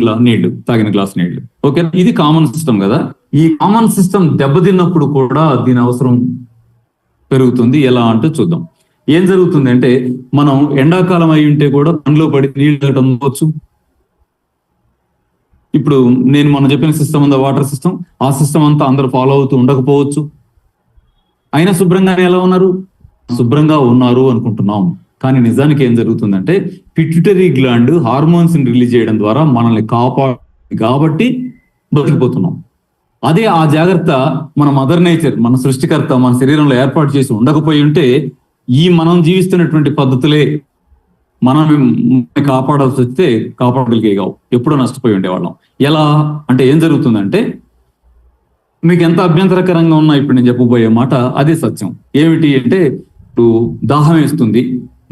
గ్లాస్ నీళ్లు. ఓకే, ఇది కామన్ సిస్టమ్ కదా. ఈ కామన్ సిస్టమ్ దెబ్బతిన్నప్పుడు కూడా దీని అవసరం పెరుగుతుంది. ఎలా అంటే చూద్దాం. ఏం జరుగుతుంది అంటే, మనం ఎండాకాలం అయి ఉంటే కూడా పనిలో పడి నీళ్లు తాగడం అవ్వచ్చు. ఇప్పుడు నేను మనం చెప్పిన సిస్టమ్ ఉందా, వాటర్ సిస్టమ్, ఆ సిస్టమ్ అంతా అందరూ ఫాలో అవుతూ ఉండకపోవచ్చు. అయినా శుభ్రంగానే ఎలా ఉన్నారు? శుభ్రంగా ఉన్నారు అనుకుంటున్నాం. కానీ నిజానికి ఏం జరుగుతుందంటే, పిట్యూటరీ గ్లాండ్ హార్మోన్స్ ని రిలీజ్ చేయడం ద్వారా మనల్ని కాబట్టి బతికిపోతున్నాం. అదే ఆ జాగ్రత్త మన మదర్ నేచర్, మన సృష్టికర్త మన శరీరంలో ఏర్పాటు చేసి ఉండకపోయి ఉంటే, ఈ మనం జీవిస్తున్నటువంటి పద్ధతులే మనం కాపాడాల్సి వస్తే కాపాడగలిగేగావు, ఎప్పుడో నష్టపోయి ఉండేవాళ్ళం. ఎలా అంటే ఏం జరుగుతుందంటే, మీకు ఎంత అభ్యంతరకరంగా ఉన్నా ఇప్పుడు నేను చెప్పబోయే మాట అదే సత్యం. ఏమిటి అంటే, ఇప్పుడు దాహం వేస్తుంది,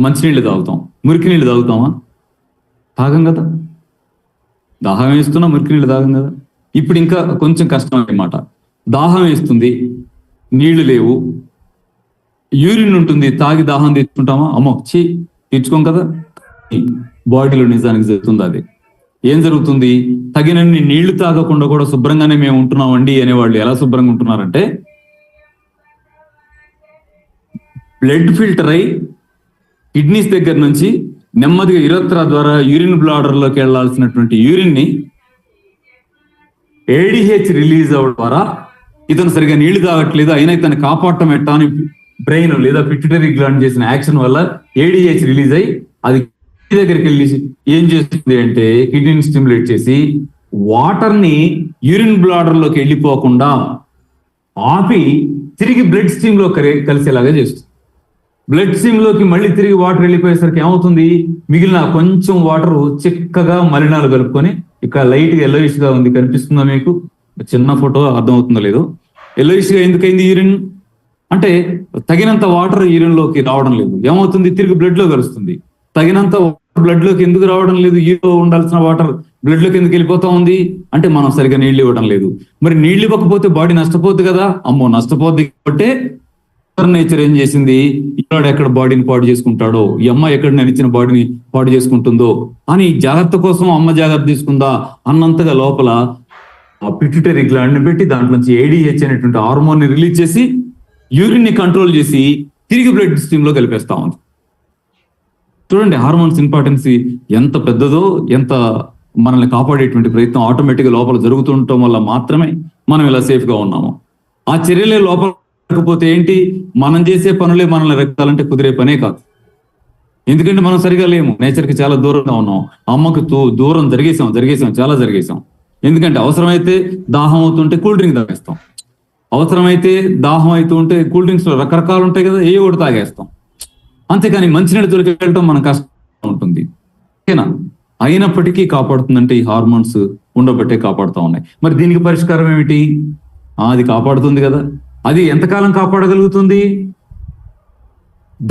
మంచినీళ్ళు తాగుతాం, మురికి నీళ్ళు తాగుతామా? తాగం కదా. దాహం వేస్తున్నా మురికి నీళ్ళు తాగం కదా. ఇప్పుడు ఇంకా కొంచెం కష్టం అన్నమాట. దాహం వేస్తుంది, నీళ్లు లేవు, యూరిన్ ఉంటుంది, తాగి దాహం తెచ్చుకుంటామా? అమ్మో తీర్చుకోం కదా. బాడీలో నిజానికి జరుగుతుంది అది. ఏం జరుగుతుంది? తగినన్ని నీళ్లు తాగకుండా కూడా శుభ్రంగానే మేము ఉంటున్నామండి అనేవాళ్ళు ఎలా శుభ్రంగా ఉంటున్నారంటే, బ్లడ్ ఫిల్టర్ అయి కిడ్నీస్ దగ్గర నుంచి నెమ్మదిగా యురేత్రా ద్వారా యూరిన్ బ్లాడర్ లోకి వెళ్లాల్సినటువంటి యూరిన్ ని ఏడిహెచ్ రిలీజ్ అవడం ద్వారా ఇతను సరిగా నీళ్లు తాగట్లేదు, అయినా ఇతను కాపాడటం ఎట్టా అని బ్రెయిన్ లేదా పిట్యూటరీ గ్లాండ్ చేసిన యాక్షన్ వల్ల ఏడిహెచ్ రిలీజ్ అయ్యి అది కిడ్నీ దగ్గరికి వెళ్ళి ఏం చేస్తుంది అంటే, కిడ్నీని స్టిమ్యులేట్ చేసి వాటర్ ని యూరిన్ బ్లాడర్ లోకి వెళ్ళిపోకుండా ఆపి తిరిగి బ్లడ్ స్ట్రీమ్ లో కలిసేలాగా చేస్తుంది. బ్లడ్ స్ట్రీమ్ లోకి మళ్ళీ తిరిగి వాటర్ వెళ్ళిపోయేసరికి ఏమవుతుంది? మిగిలిన కొంచెం వాటర్ చిక్కగా మలినాలు కలుపుకొని, ఇక్కడ లైట్ గా ఎల్లోయిష్ గా ఉంది, కనిపిస్తుందా మీకు? చిన్న ఫోటో అర్థమవుతుందో లేదో. ఎల్లోయిష్ గా ఎందుకైంది యూరిన్ అంటే, తగినంత వాటర్ యూరిన్ లోకి రావడం లేదు. ఏమవుతుంది? తిరిగి బ్లడ్ లో కలుస్తుంది. తగినంత బ్లడ్ లోకి ఎందుకు రావడం లేదు? యూరిన్లో ఉండాల్సిన వాటర్ బ్లడ్ లోకి ఎందుకు వెళ్ళిపోతా ఉంది అంటే, మనం సరిగా నీళ్లు ఇవ్వడం లేదు. మరి నీళ్లు ఇవ్వకపోతే బాడీ నష్టపోద్ది కదా. అమ్మో నష్టపోద్ది కాబట్టి నేచర్ ఏం చేసింది? ఇక్కడ ఎక్కడ బాడీని పాడు చేసుకుంటాడో, ఈ అమ్మ ఎక్కడ నేను ఇచ్చిన బాడీని పాడు చేసుకుంటుందో అని జాగ్రత్త కోసం అమ్మ జాగ్రత్త తీసుకుందా అన్నంతగా లోపల పిట్యూటరీ గ్లాండ్ ని పెట్టి దాంట్లో నుంచి ఏడిహెచ్ అనేటువంటి హార్మోన్ ని రిలీజ్ చేసి యూరిన్ ని కంట్రోల్ చేసి తిరిగి బ్లడ్ స్ట్రీమ్ లో కలిపేస్తా ఉంది. చూడండి హార్మోన్స్ ఇంపార్టెన్స్ ఎంత పెద్దదో, ఎంత మనల్ని కాపాడేటువంటి ప్రయత్నం ఆటోమేటిక్ గా లోపల జరుగుతుండటం వల్ల మాత్రమే మనం ఇలా సేఫ్ గా ఉన్నాము. ఆ చర్యలే లోపల లేకపోతే ఏంటి? మనం చేసే పనులే మనల్ని రెక్కాలంటే కుదిరే పనే కాదు. ఎందుకంటే మనం సరిగా లేము, నేచర్ కి చాలా దూరంగా ఉన్నాం. అమ్మకు దూరం జరిగేసాం, చాలా జరిగేసాం. ఎందుకంటే అవసరమైతే దాహం అవుతుంటే కూల్ డ్రింక్ తాగేస్తాం, అవసరమైతే దాహం అవుతూ ఉంటే కూల్ డ్రింక్స్ లో రకరకాలు ఉంటాయి కదా, ఏ ఒకటి తాగేస్తాం. అంతేకాని మంచినీళ్ళు దొరికి వెళ్ళటం మన కష్టం ఉంటుంది. ఓకేనా? అయినప్పటికీ కాపాడుతుందంటే ఈ హార్మోన్స్ ఉండబట్టే కాపాడుతూ ఉన్నాయి. మరి దీనికి పరిష్కారం ఏమిటి? అది కాపాడుతుంది కదా. అది ఎంతకాలం కాపాడగలుగుతుంది?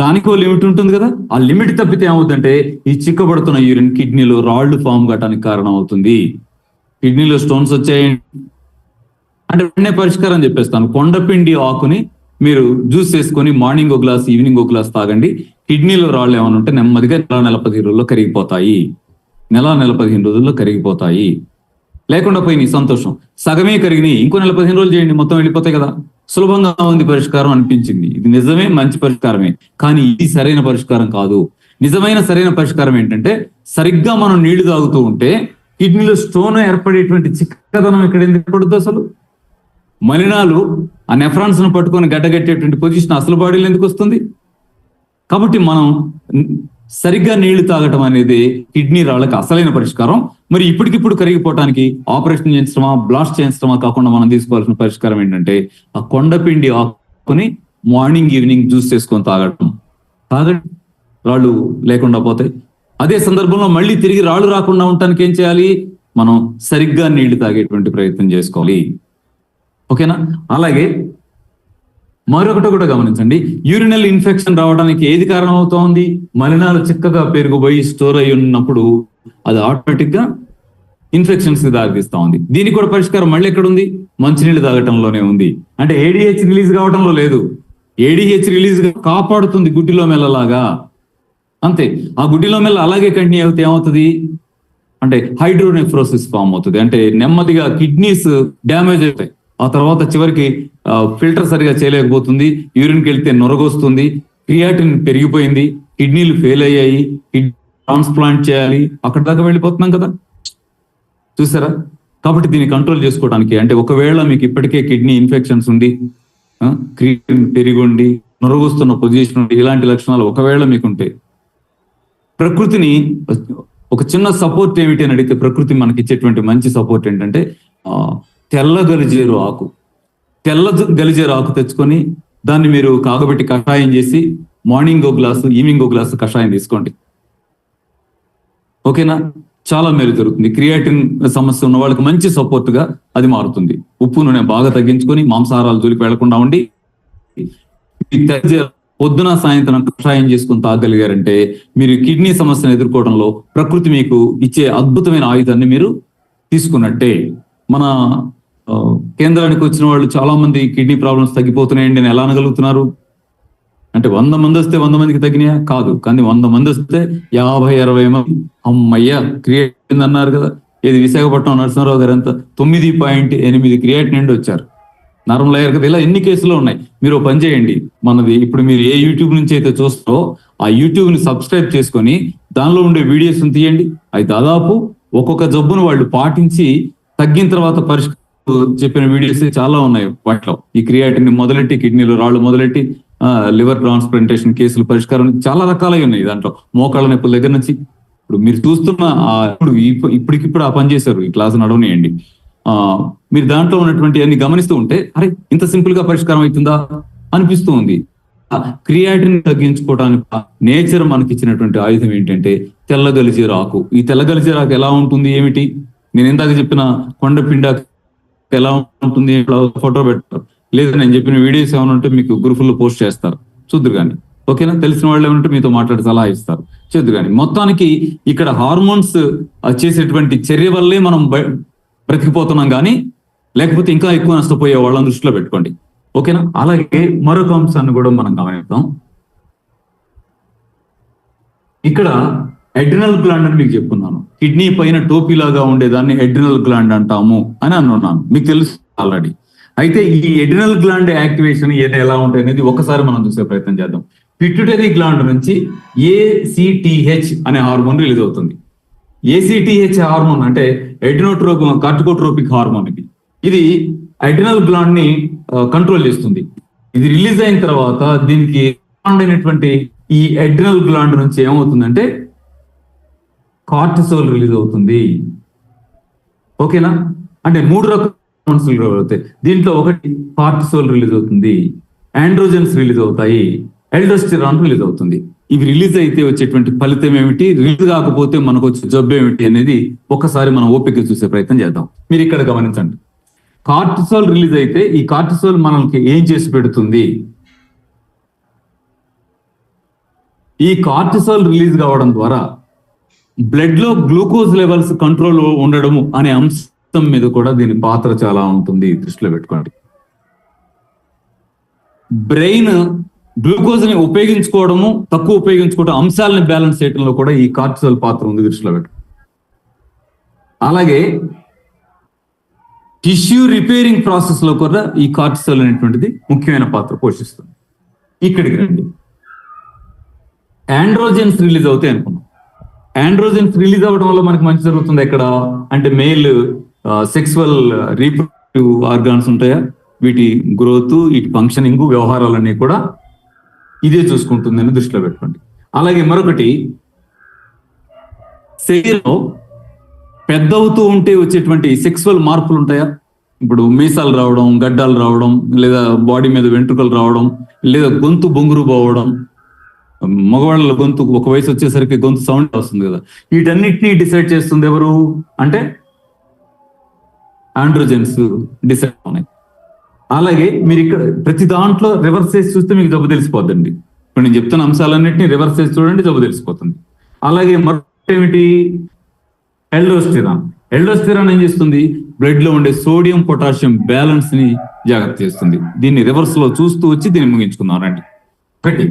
దానికో లిమిట్ ఉంటుంది కదా. ఆ లిమిట్ తప్పితే ఏమవుతుందంటే, ఈ చిక్కబడుతున్న యూరిన్ కిడ్నీలో రాళ్లు ఫామ్ కావడానికి కారణం అవుతుంది. కిడ్నీలో స్టోన్స్ వచ్చాయి అంటే వెంటనే పరిష్కారం చెప్పేస్తాను. కొండపిండి ఆకుని మీరు జ్యూస్ చేసుకొని మార్నింగ్ ఒక గ్లాస్, ఈవినింగ్ ఒక గ్లాస్ తాగండి. కిడ్నీలో రాళ్ళు ఏమైనా ఉంటే నెమ్మదిగా నెల 15 రోజుల్లో కరిగిపోతాయి. నెల 15 రోజుల్లో కరిగిపోతాయి. లేకుండా పోయినాయి, సంతోషం. సగమే కరిగినాయి, ఇంకో 15 రోజులు చేయండి, మొత్తం వెళ్ళిపోతాయి కదా. సులభంగా ఉంది పరిష్కారం అనిపించింది. ఇది నిజమే, మంచి పరిష్కారమే, కానీ ఇది సరైన పరిష్కారం కాదు. నిజమైన సరైన పరిష్కారం ఏంటంటే, సరిగ్గా మనం నీళ్లు తాగుతూ ఉంటే కిడ్నీలో స్టోన్ ఏర్పడేటువంటి చిక్కదనం ఇక్కడ ఎందుకు ఏర్పడుతుంది? అసలు మలినాలు ఆ నెఫ్రాన్స్ ను పట్టుకొని గడ్డగట్టేటువంటి పొజిషన్ అసలు బాడీలో ఎందుకు వస్తుంది? కాబట్టి మనం సరిగ్గా నీళ్లు తాగటం అనేది కిడ్నీ రాళ్ళకి అసలైన పరిష్కారం. మరి ఇప్పటికిప్పుడు కరిగిపోవటానికి ఆపరేషన్ చేయించడమా, బ్లాస్ట్ చేయించడమా కాకుండా మనం తీసుకోవాల్సిన పరిష్కారం ఏంటంటే, ఆ కొండపిండి ఆకుని మార్నింగ్ ఈవినింగ్ జ్యూస్ చేసుకొని తాగటం. తాగండి, రాళ్ళు లేకుండా పోతాయి. అదే సందర్భంలో మళ్ళీ తిరిగి రాళ్ళు రాకుండా ఉండటానికి ఏం చేయాలి? మనం సరిగ్గా నీళ్లు తాగేటువంటి ప్రయత్నం చేసుకోవాలి. ఓకేనా? అలాగే మరొకటి కూడా గమనించండి, యూరినల్ ఇన్ఫెక్షన్ రావడానికి ఏది కారణం అవుతోంది? మలినాలు చిక్కగా పెరిగిపోయి స్టోర్ అయి ఉన్నప్పుడు అది ఆటోమేటిక్ గా ఇన్ఫెక్షన్స్ కి దారితీస్తా ఉంది. దీనికి కూడా పరిష్కారం మళ్ళీ ఎక్కడ ఉంది? మంచినీళ్ళు తాగటంలోనే ఉంది. అంటే ఏడిహెచ్ రిలీజ్ కావటంలో లేదు, ఏడిహెచ్ రిలీజ్ కాపాడుతుంది గుడ్డిలో మెల్లలాగా. అంతే. ఆ గుడ్డిలో మెల్ల అలాగే కంటిన్యూ అవుతే ఏమవుతుంది అంటే హైడ్రోనెఫ్రోసిస్ ఫామ్ అవుతుంది. అంటే నెమ్మదిగా కిడ్నీస్ డ్యామేజ్ అవుతాయి. ఆ తర్వాత చివరికి ఫిల్టర్ సరిగా చేయలేకపోతుంది, యూరిన్కి వెళ్తే నొరగొస్తుంది, క్రియాటిన్ పెరిగిపోయింది, కిడ్నీలు ఫెయిల్ అయ్యాయి, కిడ్నీ ట్రాన్స్ప్లాంట్ చేయాలి, అక్కడ దాకా వెళ్ళిపోతున్నాం కదా. చూసారా? కాబట్టి దీన్ని కంట్రోల్ చేసుకోవడానికి, అంటే ఒకవేళ మీకు ఇప్పటికే కిడ్నీ ఇన్ఫెక్షన్స్ ఉండి, క్రియాటిన్ పెరిగి ఉండి, నొరగొస్తున్న పొజిషన్ ఉండి, ఇలాంటి లక్షణాలు ఒకవేళ మీకుంటే, ప్రకృతిని ఒక చిన్న సపోర్ట్ ఏమిటి అని అడిగితే, ప్రకృతి మనకి ఇచ్చేటువంటి మంచి సపోర్ట్ ఏంటంటే తెల్ల గలిజేరు ఆకు. తెల్ల గలిజేరు ఆకు తెచ్చుకొని దాన్ని మీరు కాగబెట్టి కషాయం చేసి మార్నింగ్ 1 గ్లాసు, ఈవినింగ్ 1 గ్లాసు కషాయం తీసుకోండి. ఓకేనా? చాలా మేలు జరుగుతుంది. క్రియాటిన్ సమస్య ఉన్న వాళ్ళకి మంచి సపోర్ట్ గా అది మారుతుంది. ఉప్పు నూనె బాగా తగ్గించుకొని మాంసాహారాలు జోలికి వెళ్లకుండా ఉండి పొద్దున సాయంత్రం కషాయం చేసుకుని తాగలిగారంటే మీరు కిడ్నీ సమస్యను ఎదుర్కోవడంలో ప్రకృతి మీకు ఇచ్చే అద్భుతమైన ఆయుధాన్ని మీరు తీసుకున్నట్టే. మన కేంద్రానికి వచ్చిన వాళ్ళు చాలా మంది కిడ్నీ ప్రాబ్లమ్స్ తగ్గిపోతున్నాయండి అని ఎలా అనగలుగుతున్నారు? అంటే 100 మంది వస్తే 100 మందికి తగ్గినాయా? కాదు. కానీ 100 మంది వస్తే 50-60 మంది అమ్మయ్య క్రియాటిన్ అన్నారు కదా. ఇది విశాఖపట్నం నరసింహారావు గారు ఎంత 9.8 క్రియాటిన్ నుండి వచ్చారు. నార్మల్ అయ్యారు కదా. ఇలా ఎన్ని కేసులు ఉన్నాయి. మీరు పని చేయండి, మనది ఇప్పుడు మీరు ఏ యూట్యూబ్ నుంచి అయితే చూస్తారో ఆ యూట్యూబ్ ని సబ్స్క్రైబ్ చేసుకొని దానిలో ఉండే వీడియోస్ తీయండి. అవి దాదాపు ఒక్కొక్క జబ్బును వాళ్ళు పాటించి తగ్గిన తర్వాత పరిష్కారం చెప్పిన వీడియోస్ చాలా ఉన్నాయి. వాటిలో ఈ క్రియాటిన్ మొదలెట్టి, కిడ్నీలో రాళ్ళు మొదలెట్టి, లివర్ ట్రాన్స్ప్లాంటేషన్ కేసులు పరిష్కారం చాలా రకాలై ఉన్నాయి. దాంట్లో మోకాళ్ళ నొప్పుల దగ్గర నుంచి ఇప్పుడు మీరు చూస్తున్న ఇప్పటికిప్పుడు ఆ పని చేశారు. ఈ క్లాస్ నడవనియండి. మీరు దాంట్లో ఉన్నటువంటి అన్ని గమనిస్తూ ఉంటే అరే ఇంత సింపుల్ గా పరిష్కారం అవుతుందా అనిపిస్తూ ఉంది. క్రియాటిన్ తగ్గించుకోవడానికి నేచర్ మనకి ఇచ్చినటువంటి ఆయుధం ఏంటంటే తెల్లగలిజేరు ఆకు. ఈ తెల్లగలిజేరు ఆకు ఎలా ఉంటుంది ఏమిటి? నేను ఇందాక చెప్పిన కొండపిండి ఎలా ఉంటుంది ఫోటో పెట్టారు, లేదా నేను చెప్పిన వీడియోస్ ఏమైనా ఉంటే మీకు గ్రూపుల్లో పోస్ట్ చేస్తారు, చూద్దరు కానీ. ఓకేనా? తెలిసిన వాళ్ళు ఏమంటే మీతో మాట్లాడి సలహా ఇస్తారు, చూద్దరు కానీ. మొత్తానికి ఇక్కడ హార్మోన్స్ చేసేటువంటి చర్య వల్లే మనం బ్రతికిపోతున్నాం, కానీ లేకపోతే ఇంకా ఎక్కువ నష్టపోయే వాళ్ళని దృష్టిలో పెట్టుకోండి. ఓకేనా? అలాగే మరొక అంశాన్ని కూడా మనం గమనిద్దాం. ఇక్కడ అడ్రినల్ గ్లాండ్ అని మీకు చెప్పుకున్నాను. కిడ్నీ పైన టోపీలాగా ఉండేదాన్ని అడ్రినల్ గ్లాండ్ అంటాము అని అన్నాను, మీకు తెలుసు ఆల్రెడీ. అయితే ఈ అడ్రినల్ గ్లాండ్ యాక్టివేషన్ ఎలా ఉంటాయి అనేది ఒకసారి మనం చూసే ప్రయత్నం చేద్దాం. పిట్యూటరీ గ్లాండ్ నుంచి ACTH అనే హార్మోన్ రిలీజ్ అవుతుంది. ACTH హార్మోన్ అంటే కార్టికోట్రోపిక్ హార్మోన్. ఇది అడ్రినల్ గ్లాండ్ ని కంట్రోల్ చేస్తుంది. ఇది రిలీజ్ అయిన తర్వాత దీనికి అయినటువంటి ఈ అడ్రినల్ గ్లాండ్ నుంచి ఏమవుతుందంటే కార్టిసోల్ రిలీజ్ అవుతుంది. ఓకేనా? అంటే 3 రకాల హార్మోన్స్ రిలీజ్ అవుతాయి. దీంట్లో ఒకటి కార్టిసోల్ రిలీజ్ అవుతుంది, ఆండ్రోజన్స్ రిలీజ్ అవుతాయి, ఎల్డోస్టెరాన్ రిలీజ్ అవుతుంది. ఇవి రిలీజ్ అయితే వచ్చేటువంటి ఫలితం ఏమిటి, రిలీజ్ కాకపోతే మనకు వచ్చే జబ్బు ఏమిటి అనేది ఒకసారి మనం ఓపిక చూసే ప్రయత్నం చేద్దాం. మీరు ఇక్కడ గమనించండి. కార్టిసోల్ రిలీజ్ అయితే ఈ కార్టిసోల్ మనకి ఏం చేసి పెడుతుంది? ఈ కార్టిసోల్ రిలీజ్ కావడం ద్వారా బ్లడ్ లో గ్లూకోజ్ లెవెల్స్ కంట్రోల్ ఉండడము అనే అంశం మీద కూడా దీని పాత్ర చాలా ఉంటుంది, దృష్టిలో పెట్టుకోండి. బ్రెయిన్ గ్లూకోజ్ ని ఉపయోగించుకోవడము, తక్కువ ఉపయోగించుకోవడం, అంశాలను బ్యాలెన్స్ చేయడంలో కూడా ఈ కార్టిసోల్ పాత్ర ఉంది, దృష్టిలో పెట్టుకోండి. అలాగే టిష్యూ రిపేరింగ్ ప్రాసెస్ లో కూడా ఈ కార్టిసోల్ అనేటువంటిది ముఖ్యమైన పాత్ర పోషిస్తుంది. ఇక్కడికి రండి, ఆండ్రోజెన్స్ రిలీజ్ అవుతాయి అనుకున్నాం. ఆండ్రోజెన్స్ రిలీజ్ అవ్వడం వల్ల మనకి మంచి జరుగుతుంది ఎక్కడ అంటే మేల్ సెక్సువల్ రీప్రొడక్టివ్ ఆర్గాన్స్ ఉంటాయా, వీటి గ్రోత్, వీటి ఫంక్షనింగ్, వ్యవహారాలన్నీ కూడా ఇదే చూసుకుంటుంది అని దృష్టిలో పెట్టుకోండి. అలాగే మరొకటి, శరీరంలో పెద్ద అవుతూ ఉంటే వచ్చేటువంటి సెక్సువల్ మార్పులు ఉంటాయా, ఇప్పుడు మీసాలు రావడం, గడ్డాలు రావడం, లేదా బాడీ మీద వెంట్రుకలు రావడం, లేదా గొంతు బొంగురు పోవడం, మగవాళ్ళ గొంతు ఒక వయసు వచ్చేసరికి గొంతు సౌండ్ వస్తుంది కదా, వీటన్నిటినీ డిసైడ్ చేస్తుంది ఎవరు అంటే ఆండ్రోజెన్స్ డిసైడ్ ఉన్నాయి. అలాగే మీరు ఇక్కడ ప్రతి దాంట్లో రివర్స్ చేసి చూస్తే మీకు జబ్బు తెలిసిపోద్దండి. ఇప్పుడు నేను చెప్తున్న అంశాలన్నింటినీ రివర్స్ చేసి చూడండి, జబ్బు తెలిసిపోతుంది. అలాగే మరొకటి ఎల్డోస్టిరాన్. ఎల్డోస్టిరాన్ ఏం చేస్తుంది, బ్లడ్ లో ఉండే సోడియం పొటాషియం బ్యాలెన్స్ ని జాగ్రత్త చేస్తుంది. దీన్ని రివర్స్ లో చూస్తూ వచ్చి దీన్ని ముగించుకుందాం రండి. ఒకటి,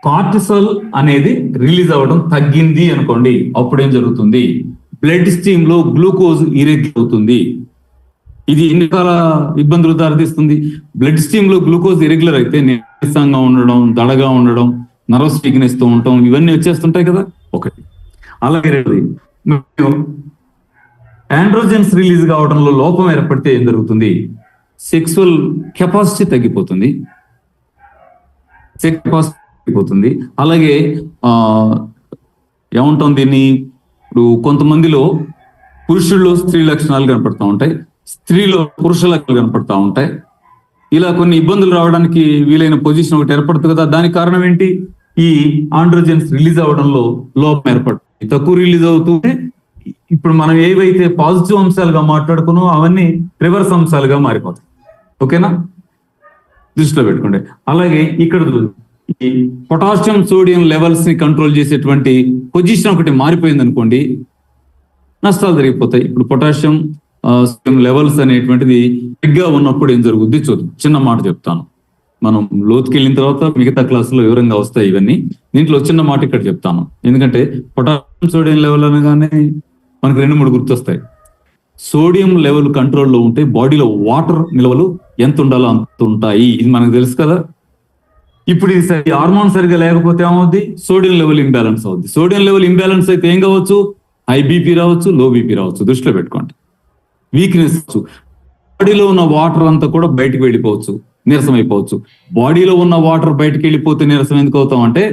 కార్టిసోల్ అనేది రిలీజ్ అవ్వడం తగ్గింది అనుకోండి, అప్పుడు ఏం జరుగుతుంది, బ్లడ్ స్ట్రీమ్ లో గ్లూకోజ్ ఇరెగ్యులర్ అవుతుంది. ఇది ఎన్ని రకాల ఇబ్బందులు దారితీస్తుంది. బ్లడ్ స్ట్రీమ్ లో గ్లూకోజ్ ఇరెగ్యులర్ అయితే నీరసంగా ఉండడం, దడగా ఉండడం, నర్వస్ వీక్నెస్ తో ఉండటం, ఇవన్నీ వచ్చేస్తుంటాయి కదా ఒకటి. అలాగే ఆండ్రోజెన్స్ రిలీజ్ కావడంలో లోపం ఏర్పడితే ఏం జరుగుతుంది, సెక్సువల్ కెపాసిటీ తగ్గిపోతుంది, తగ్గిపోతుంది. అలాగే ఏమంటాం దీన్ని, ఇప్పుడు కొంతమందిలో పురుషుల్లో స్త్రీ లక్షణాలు కనపడతా ఉంటాయి, స్త్రీలో పురుష లక్షణాలు కనపడతా ఉంటాయి. ఇలా కొన్ని ఇబ్బందులు రావడానికి వీలైన పొజిషన్ ఒకటి ఏర్పడుతుంది కదా. దానికి కారణం ఏంటి, ఈ ఆండ్రోజెన్స్ రిలీజ్ అవ్వడంలో లోపం ఏర్పడుతుంది. తక్కువ రిలీజ్ అవుతుంటే ఇప్పుడు మనం ఏవైతే పాజిటివ్ అంశాలుగా మాట్లాడుకున్నామో అవన్నీ రివర్స్ అంశాలుగా మారిపోతాయి. ఓకేనా, దృష్టిలో పెట్టుకోండి. అలాగే ఇక్కడ ఈ పొటాషియం సోడియం లెవెల్స్ ని కంట్రోల్ చేసేటువంటి పొజిషన్ ఒకటి మారిపోయింది అనుకోండి, నష్టాలు జరిగిపోతాయి. ఇప్పుడు పొటాషియం లెవెల్స్ అనేటువంటిది బిగ్గా ఉన్నప్పుడు ఏం జరుగుద్ది చూద్దాం. చిన్న మాట చెప్తాను, మనం లోతుకి వెళ్ళిన తర్వాత మిగతా క్లాసులో వివరంగా వస్తాయి ఇవన్నీ. దీంట్లో చిన్న మాట ఇక్కడ చెప్తాను, ఎందుకంటే పొటాషియం సోడియం లెవెల్ అనగానే మనకు 2-3 గుర్తొస్తాయి. సోడియం లెవెల్ కంట్రోల్లో ఉంటే బాడీలో వాటర్ నిల్వలు ఎంత ఉండాలో అంత ఉంటాయి, ఇది మనకు తెలుసు కదా. ఇప్పుడు ఇది హార్మోన్ సరిగా లేకపోతే ఏమవుద్ది, సోడియం లెవెల్ ఇంబ్యాలెన్స్ అవుద్ది. సోడియం లెవెల్ ఇంబ్యాలెన్స్ అయితే ఏం కావచ్చు, హై బీపీ రావచ్చు, లో బీపీ రావచ్చు. దృష్టిలో పెట్టుకోండి. వీక్నెస్, బాడీలో ఉన్న వాటర్ అంతా కూడా బయటకు వెళ్ళిపోవచ్చు, నీరసం అయిపోవచ్చు. బాడీలో ఉన్న వాటర్ బయటకు వెళ్ళిపోతే నీరసం ఎందుకు అవుతాం అంటే,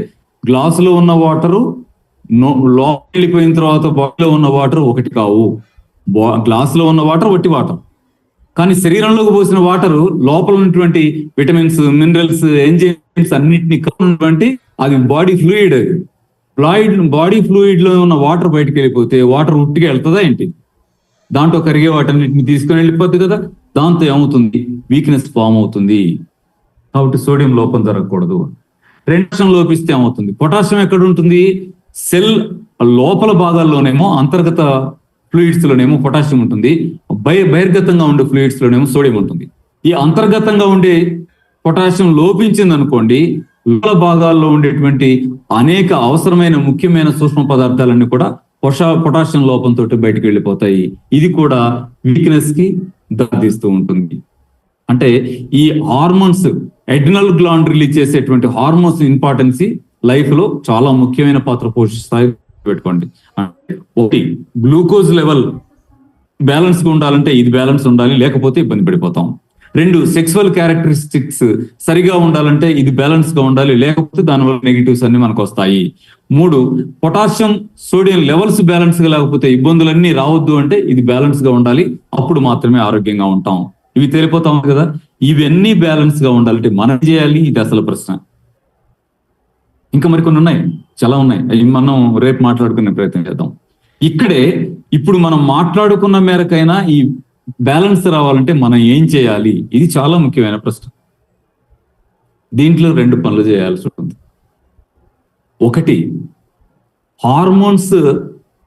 గ్లాసులో ఉన్న వాటరు లోపలికి వెళ్ళిపోయిన తర్వాత బాడీలో ఉన్న వాటర్ ఒకటి కావు. గ్లాసులో ఉన్న వాటర్ ఒట్టి వాటర్, కానీ శరీరంలోకి పోసిన వాటర్ లోపల ఉన్నటువంటి విటమిన్స్, మినరల్స్, ఎంజైమ్స్ అన్నింటినీ కలిగినటువంటి అది బాడీ ఫ్లూయిడ్. బాడీ ఫ్లూయిడ్ లో ఉన్న వాటర్ బయటకు వెళ్ళిపోతే వాటర్ ఉట్టిగా వెళ్తుందా ఏంటి, దాంట్లో కరిగే వాటన్నిటిని తీసుకొని వెళ్ళిపోతుంది కదా. దాంతో ఏమవుతుంది, వీక్నెస్ ఫామ్ అవుతుంది. కాబట్టి సోడియం లోపం జరగకూడదు. పొటాషియం లోపిస్తే ఏమవుతుంది, పొటాషియం ఎక్కడ ఉంటుంది, సెల్ లోపల భాగాల్లోనేమో అంతర్గత ఫ్లూయిడ్స్ లోనేమో పొటాషియం ఉంటుంది, బహిర్గతంగా ఉండే ఫ్లూయిడ్స్ లోనేమో సోడియం ఉంటుంది. ఈ అంతర్గతంగా ఉండే పొటాషియం లోపించింది అనుకోండి, లోపల భాగాల్లో ఉండేటువంటి అనేక అవసరమైన ముఖ్యమైన సూక్ష్మ పదార్థాలన్నీ కూడా పొటాషియం లోపంతో బయటకు వెళ్ళిపోతాయి. ఇది కూడా వీక్నెస్ కి దారితీస్తూ ఉంటుంది. అంటే ఈ హార్మోన్స్, అడ్రినల్ గ్లాండ్ రిలీజ్ చేసేటువంటి హార్మోన్స్ ఇంపార్టెన్సీ లైఫ్ లో చాలా ముఖ్యమైన పాత్ర పోషిస్తాయి. పెట్టుకోండి. ఒకటి, గ్లూకోజ్ లెవెల్ బ్యాలెన్స్ గా ఉండాలంటే ఇది బ్యాలెన్స్ ఉండాలి, లేకపోతే ఇబ్బంది పడిపోతాం. 2, సెక్సువల్ క్యారెక్టరిస్టిక్స్ సరిగా ఉండాలంటే ఇది బ్యాలెన్స్ గా ఉండాలి, లేకపోతే దానివల్ల నెగిటివ్స్ అన్ని మనకు వస్తాయి. 3, పొటాషియం సోడియం లెవెల్స్ బ్యాలెన్స్ గా లేకపోతే ఇబ్బందులన్నీ రావద్దు అంటే ఇది బ్యాలెన్స్ గా ఉండాలి, అప్పుడు మాత్రమే ఆరోగ్యంగా ఉంటాం. ఇవి తెలిపోతాం కదా. ఇవన్నీ బ్యాలెన్స్ గా ఉండాలంటే మనం చేయాలి, ఇది అసలు ప్రశ్న. ఇంకా మరికొన్ని ఉన్నాయి, చాలా ఉన్నాయి, అవి మనం రేపు మాట్లాడుకునే ప్రయత్నం చేద్దాం. ఇక్కడే ఇప్పుడు మనం మాట్లాడుకున్న మేరకైనా ఈ బ్యాలెన్స్ రావాలంటే మనం ఏం చేయాలి, ఇది చాలా ముఖ్యమైన ప్రశ్న. దీంట్లో 2 పనులు చేయాల్సి ఉంటుంది. ఒకటి, హార్మోన్స్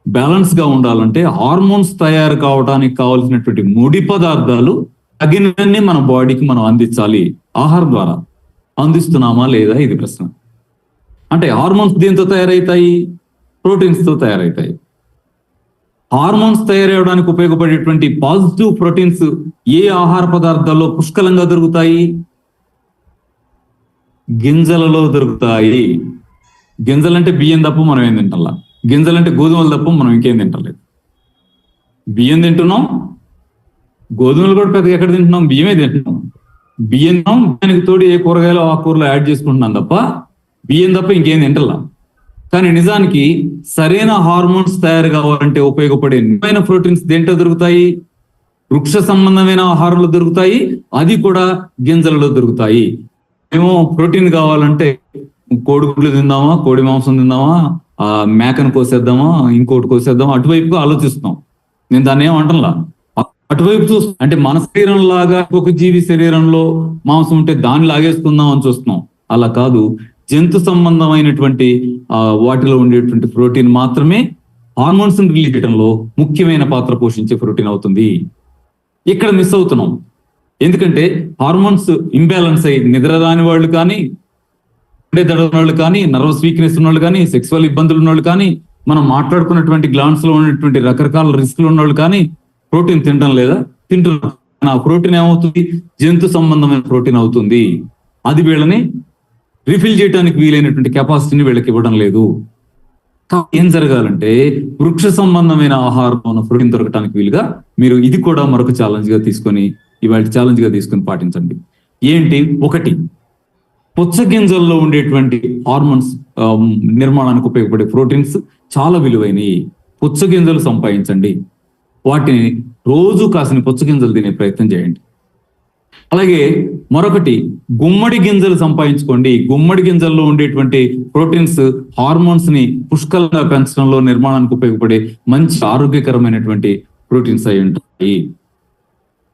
బ్యాలెన్స్ గా ఉండాలంటే హార్మోన్స్ తయారు కావడానికి కావాల్సినటువంటి ముడి పదార్థాలు తగినన్ని మన బాడీకి మనం అందించాలి. ఆహారం ద్వారా అందిస్తున్నామా లేదా, ఇది ప్రశ్న. అంటే హార్మోన్స్ దేంతో తయారవుతాయి, ప్రోటీన్స్ తో తయారవుతాయి. హార్మోన్స్ తయారవడానికి ఉపయోగపడేటువంటి పాజిటివ్ ప్రోటీన్స్ ఏ ఆహార పదార్థాల్లో పుష్కలంగా దొరుకుతాయి? గింజలలో దొరుకుతాయి. గింజలంటే బియ్యం తప్ప మనం ఏం తింటాం, గింజలంటే గోధుమలు తప్ప మనం ఇంకేం తింటలేదు. బియ్యం తింటున్నాం, గోధుమలు కూడా పెద్దగా ఎక్కడ తింటున్నాం, బియ్యమే తింటున్నాం. బియ్యం దానికి తోడు ఏ కూరగాయలు ఆ కూరలో యాడ్ చేసుకుంటున్నాం తప్ప బియ్యం తప్ప ఇంకేం తింటలా. కానీ నిజానికి సరైన హార్మోన్స్ తయారు కావాలంటే ఉపయోగపడే నిజమైన ప్రోటీన్స్ దేంట్లో దొరుకుతాయి? వృక్ష సంబంధమైన ఆహారంలో దొరుకుతాయి, అది కూడా గింజలలో దొరుకుతాయి. ఏమో ప్రోటీన్ కావాలంటే కోడిగుడ్లు తిందామా, కోడి మాంసం తిందామా, మేకను కోసేద్దామా, ఇంకోటి కోసేద్దామా, అటువైపుగా ఆలోచిస్తాం. నేను దాన్ని ఏమంటలా, అటువైపు చూస్తాం. అంటే మన శరీరం లాగా ఒక జీవి శరీరంలో మాంసం ఉంటే దాన్ని లాగేసుకుందాం అని చూస్తున్నాం. అలా కాదు, జంతు సంబంధమైనటువంటి వాటిలో ఉండేటువంటి ప్రోటీన్ మాత్రమే హార్మోన్స్ రిలీజ్ చేయడంలో ముఖ్యమైన పాత్ర పోషించే ప్రోటీన్ అవుతుంది. ఇక్కడ మిస్ అవుతున్నాం. ఎందుకంటే హార్మోన్స్ ఇంబ్యాలెన్స్ అయ్యి నిద్ర రాని వాళ్ళు కానీ, దడని వాళ్ళు కానీ, నర్వస్ వీక్నెస్ ఉన్న వాళ్ళు కానీ, సెక్సువల్ ఇబ్బందులు ఉన్న వాళ్ళు కానీ, మనం మాట్లాడుకున్నటువంటి గ్లాండ్స్ లో ఉన్నటువంటి రకరకాల రిస్క్లు ఉన్న వాళ్ళు కానీ ప్రోటీన్ తినడం లేదా? తింటున్నారు. ఆ ప్రోటీన్ ఏమవుతుంది? జంతు సంబంధమైన ప్రోటీన్ అవుతుంది. అది వీళ్ళని రిఫిల్ చేయడానికి వీలైనటువంటి కెపాసిటీని వీళ్ళకి ఇవ్వడం లేదు. ఏం జరగాలంటే వృక్ష సంబంధమైన ఆహారం ప్రోటీన్ దొరకడానికి వీలుగా మీరు ఇది కూడా మరొక ఛాలెంజ్ గా తీసుకొని, ఇవాళ ఛాలెంజ్ గా తీసుకొని పాటించండి. ఏంటి? ఒకటి, పుచ్చగింజల్లో ఉండేటువంటి హార్మోన్స్ నిర్మాణానికి ఉపయోగపడే ప్రోటీన్స్ చాలా విలువైనవి. పుచ్చగింజలు సంపాదించండి. వాటిని రోజు కాసిన పుచ్చగింజలు తినే ప్రయత్నం చేయండి. అలాగే మరొకటి, గుమ్మడి గింజలు సంపాదించుకోండి. గుమ్మడి గింజల్లో ఉండేటువంటి ప్రోటీన్స్ హార్మోన్స్ ని పుష్కలంగా పెంచడంలో, నిర్మాణానికి ఉపయోగపడే మంచి ఆరోగ్యకరమైనటువంటి ప్రోటీన్స్ అయి ఉంటాయి.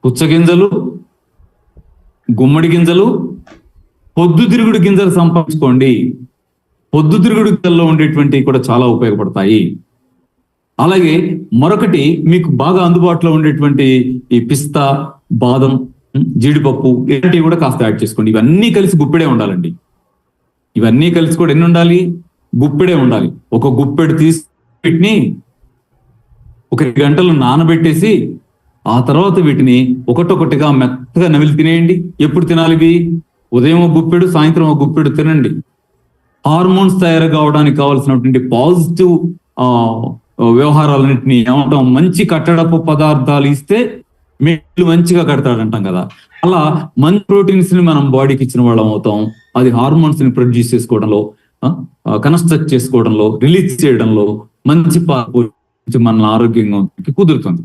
పుచ్చగింజలు, గుమ్మడి గింజలు, పొద్దుతిరుగుడు గింజలు సంపాదించుకోండి. పొద్దుతిరుగుడు గింజల్లో ఉండేటువంటి కూడా చాలా ఉపయోగపడతాయి. అలాగే మరొకటి, మీకు బాగా అందుబాటులో ఉండేటువంటి ఈ పిస్తా, బాదం, జీడిపప్పు ఇలాంటివి కూడా కాస్త యాడ్ చేసుకోండి. ఇవన్నీ కలిసి గుప్పెడే ఉండాలండి. ఇవన్నీ కలిసి కూడా ఎన్ని ఉండాలి? గుప్పెడే ఉండాలి. ఒక గుప్పెడు తీసి వీటిని ఒక 2 గంటలు నానబెట్టేసి ఆ తర్వాత వీటిని ఒకటొకటిగా మెత్తగా నమిలి తినేయండి. ఎప్పుడు తినాలి ఇవి? ఉదయం ఒక గుప్పెడు, సాయంత్రం ఒక గుప్పెడు తినండి. హార్మోన్స్ తయారు కావడానికి కావాల్సినటువంటి పాజిటివ్ వ్యవహారాలన్నింటినీ ఏమంటాం, మంచి కట్టడపు పదార్థాలు ఇస్తే మెట్లు మంచిగా కడతాడంటాం కదా, అలా మంచి ప్రోటీన్స్ ని మనం బాడీకి ఇచ్చిన వాళ్ళం అవుతాం. అది హార్మోన్స్ ని ప్రొడ్యూస్ చేసుకోవడంలో, కన్స్ట్రక్ట్ చేసుకోవడంలో, రిలీజ్ చేయడంలో మంచి మన ఆరోగ్యంగా కుదురుతుంది.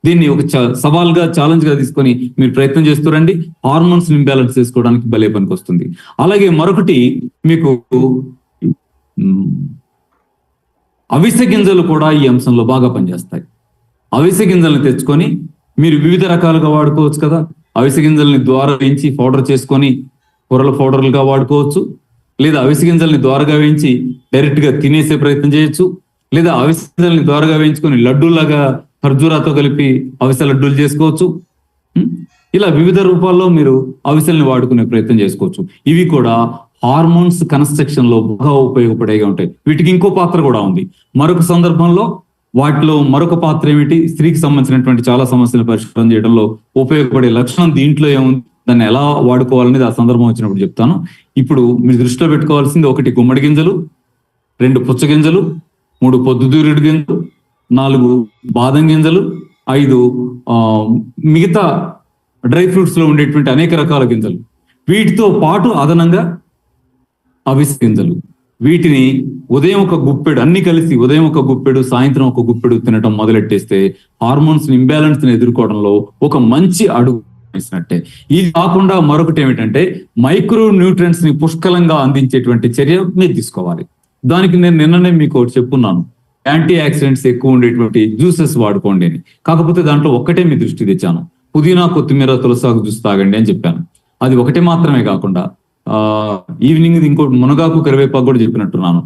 దీన్ని ఒక సవాల్గా, ఛాలెంజ్ గా తీసుకొని మీరు ప్రయత్నం చేస్తారండి. హార్మోన్స్ ని ఇంబ్యాలెన్స్ చేసుకోవడానికి భలే పనికి వస్తుంది. అలాగే మరొకటి, మీకు అవిసె గింజలు కూడా ఈ అంశంలో బాగా పనిచేస్తాయి. అవిసె గింజల్ని తెచ్చుకొని మీరు వివిధ రకాలుగా వాడుకోవచ్చు కదా. అవిసె గింజల్ని ద్వారా వేయించి పౌడర్ చేసుకొని కూరల పౌడర్లుగా వాడుకోవచ్చు. లేదా అవిసె గింజల్ని ద్వారగా వేయించి డైరెక్ట్ గా తినేసే ప్రయత్నం చేయొచ్చు. లేదా అవిసె గింజల్ని ద్వారగా వేయించుకొని లడ్డూలాగా ఖర్జూరాతో కలిపి అవిసె లడ్డూలు చేసుకోవచ్చు. ఇలా వివిధ రూపాల్లో మీరు అవిసెల్ని వాడుకునే ప్రయత్నం చేసుకోవచ్చు. ఇవి కూడా హార్మోన్స్ కన్స్ట్రక్షన్ లో బాగా ఉపయోగపడేగా ఉంటాయి. వీటికి ఇంకో పాత్ర కూడా ఉంది. మరొక సందర్భంలో వాటిలో మరొక పాత్ర ఏమిటి? స్త్రీకి సంబంధించినటువంటి చాలా సమస్యలు పరిష్కారం చేయడంలో ఉపయోగపడే లక్షణం దీంట్లో ఏముంది, దాన్ని ఎలా వాడుకోవాలనేది ఆ సందర్భం వచ్చినప్పుడు చెప్తాను. ఇప్పుడు మీరు దృష్టిలో పెట్టుకోవాల్సింది 1 గుమ్మడి గింజలు, 2 పుచ్చగింజలు, 3 పొద్దుతిరుగుడు గింజలు, 4 బాదం గింజలు, 5 మిగతా డ్రై ఫ్రూట్స్ లో ఉండేటువంటి అనేక రకాల గింజలు. వీటితో పాటు అదనంగా అవిసె గింజలు. వీటిని ఉదయం ఒక గుప్పెడు, అన్ని కలిసి ఉదయం ఒక గుప్పెడు, సాయంత్రం ఒక గుప్పెడు తినటం మొదలెట్టేస్తే హార్మోన్స్ ఇంబ్యాలెన్స్ ని ఎదుర్కోవడంలో ఒక మంచి అడుగు వేసినట్టే. ఇది కాకుండా మరొకటి ఏమిటంటే, మైక్రో న్యూట్రియంట్స్ ని పుష్కలంగా అందించేటువంటి చర్య మీరు తీసుకోవాలి. దానికి నేను నిన్ననే మీకు ఒకటి చెప్పున్నాను, యాంటీ ఆక్సిడెంట్స్ ఎక్కువ ఉండేటువంటి జ్యూసెస్ వాడుకోండి అని. కాకపోతే దాంట్లో ఒక్కటే మీ దృష్టి తెచ్చాను, పుదీనా, కొత్తిమీర, తులసాకు జ్యూస్ తాగండి అని చెప్పాను. అది ఒకటే మాత్రమే కాకుండా ఈవినింగ్ ఇంకోటి మునగాకు, కరివేపాకు కూడా చెప్పినట్టున్నాను.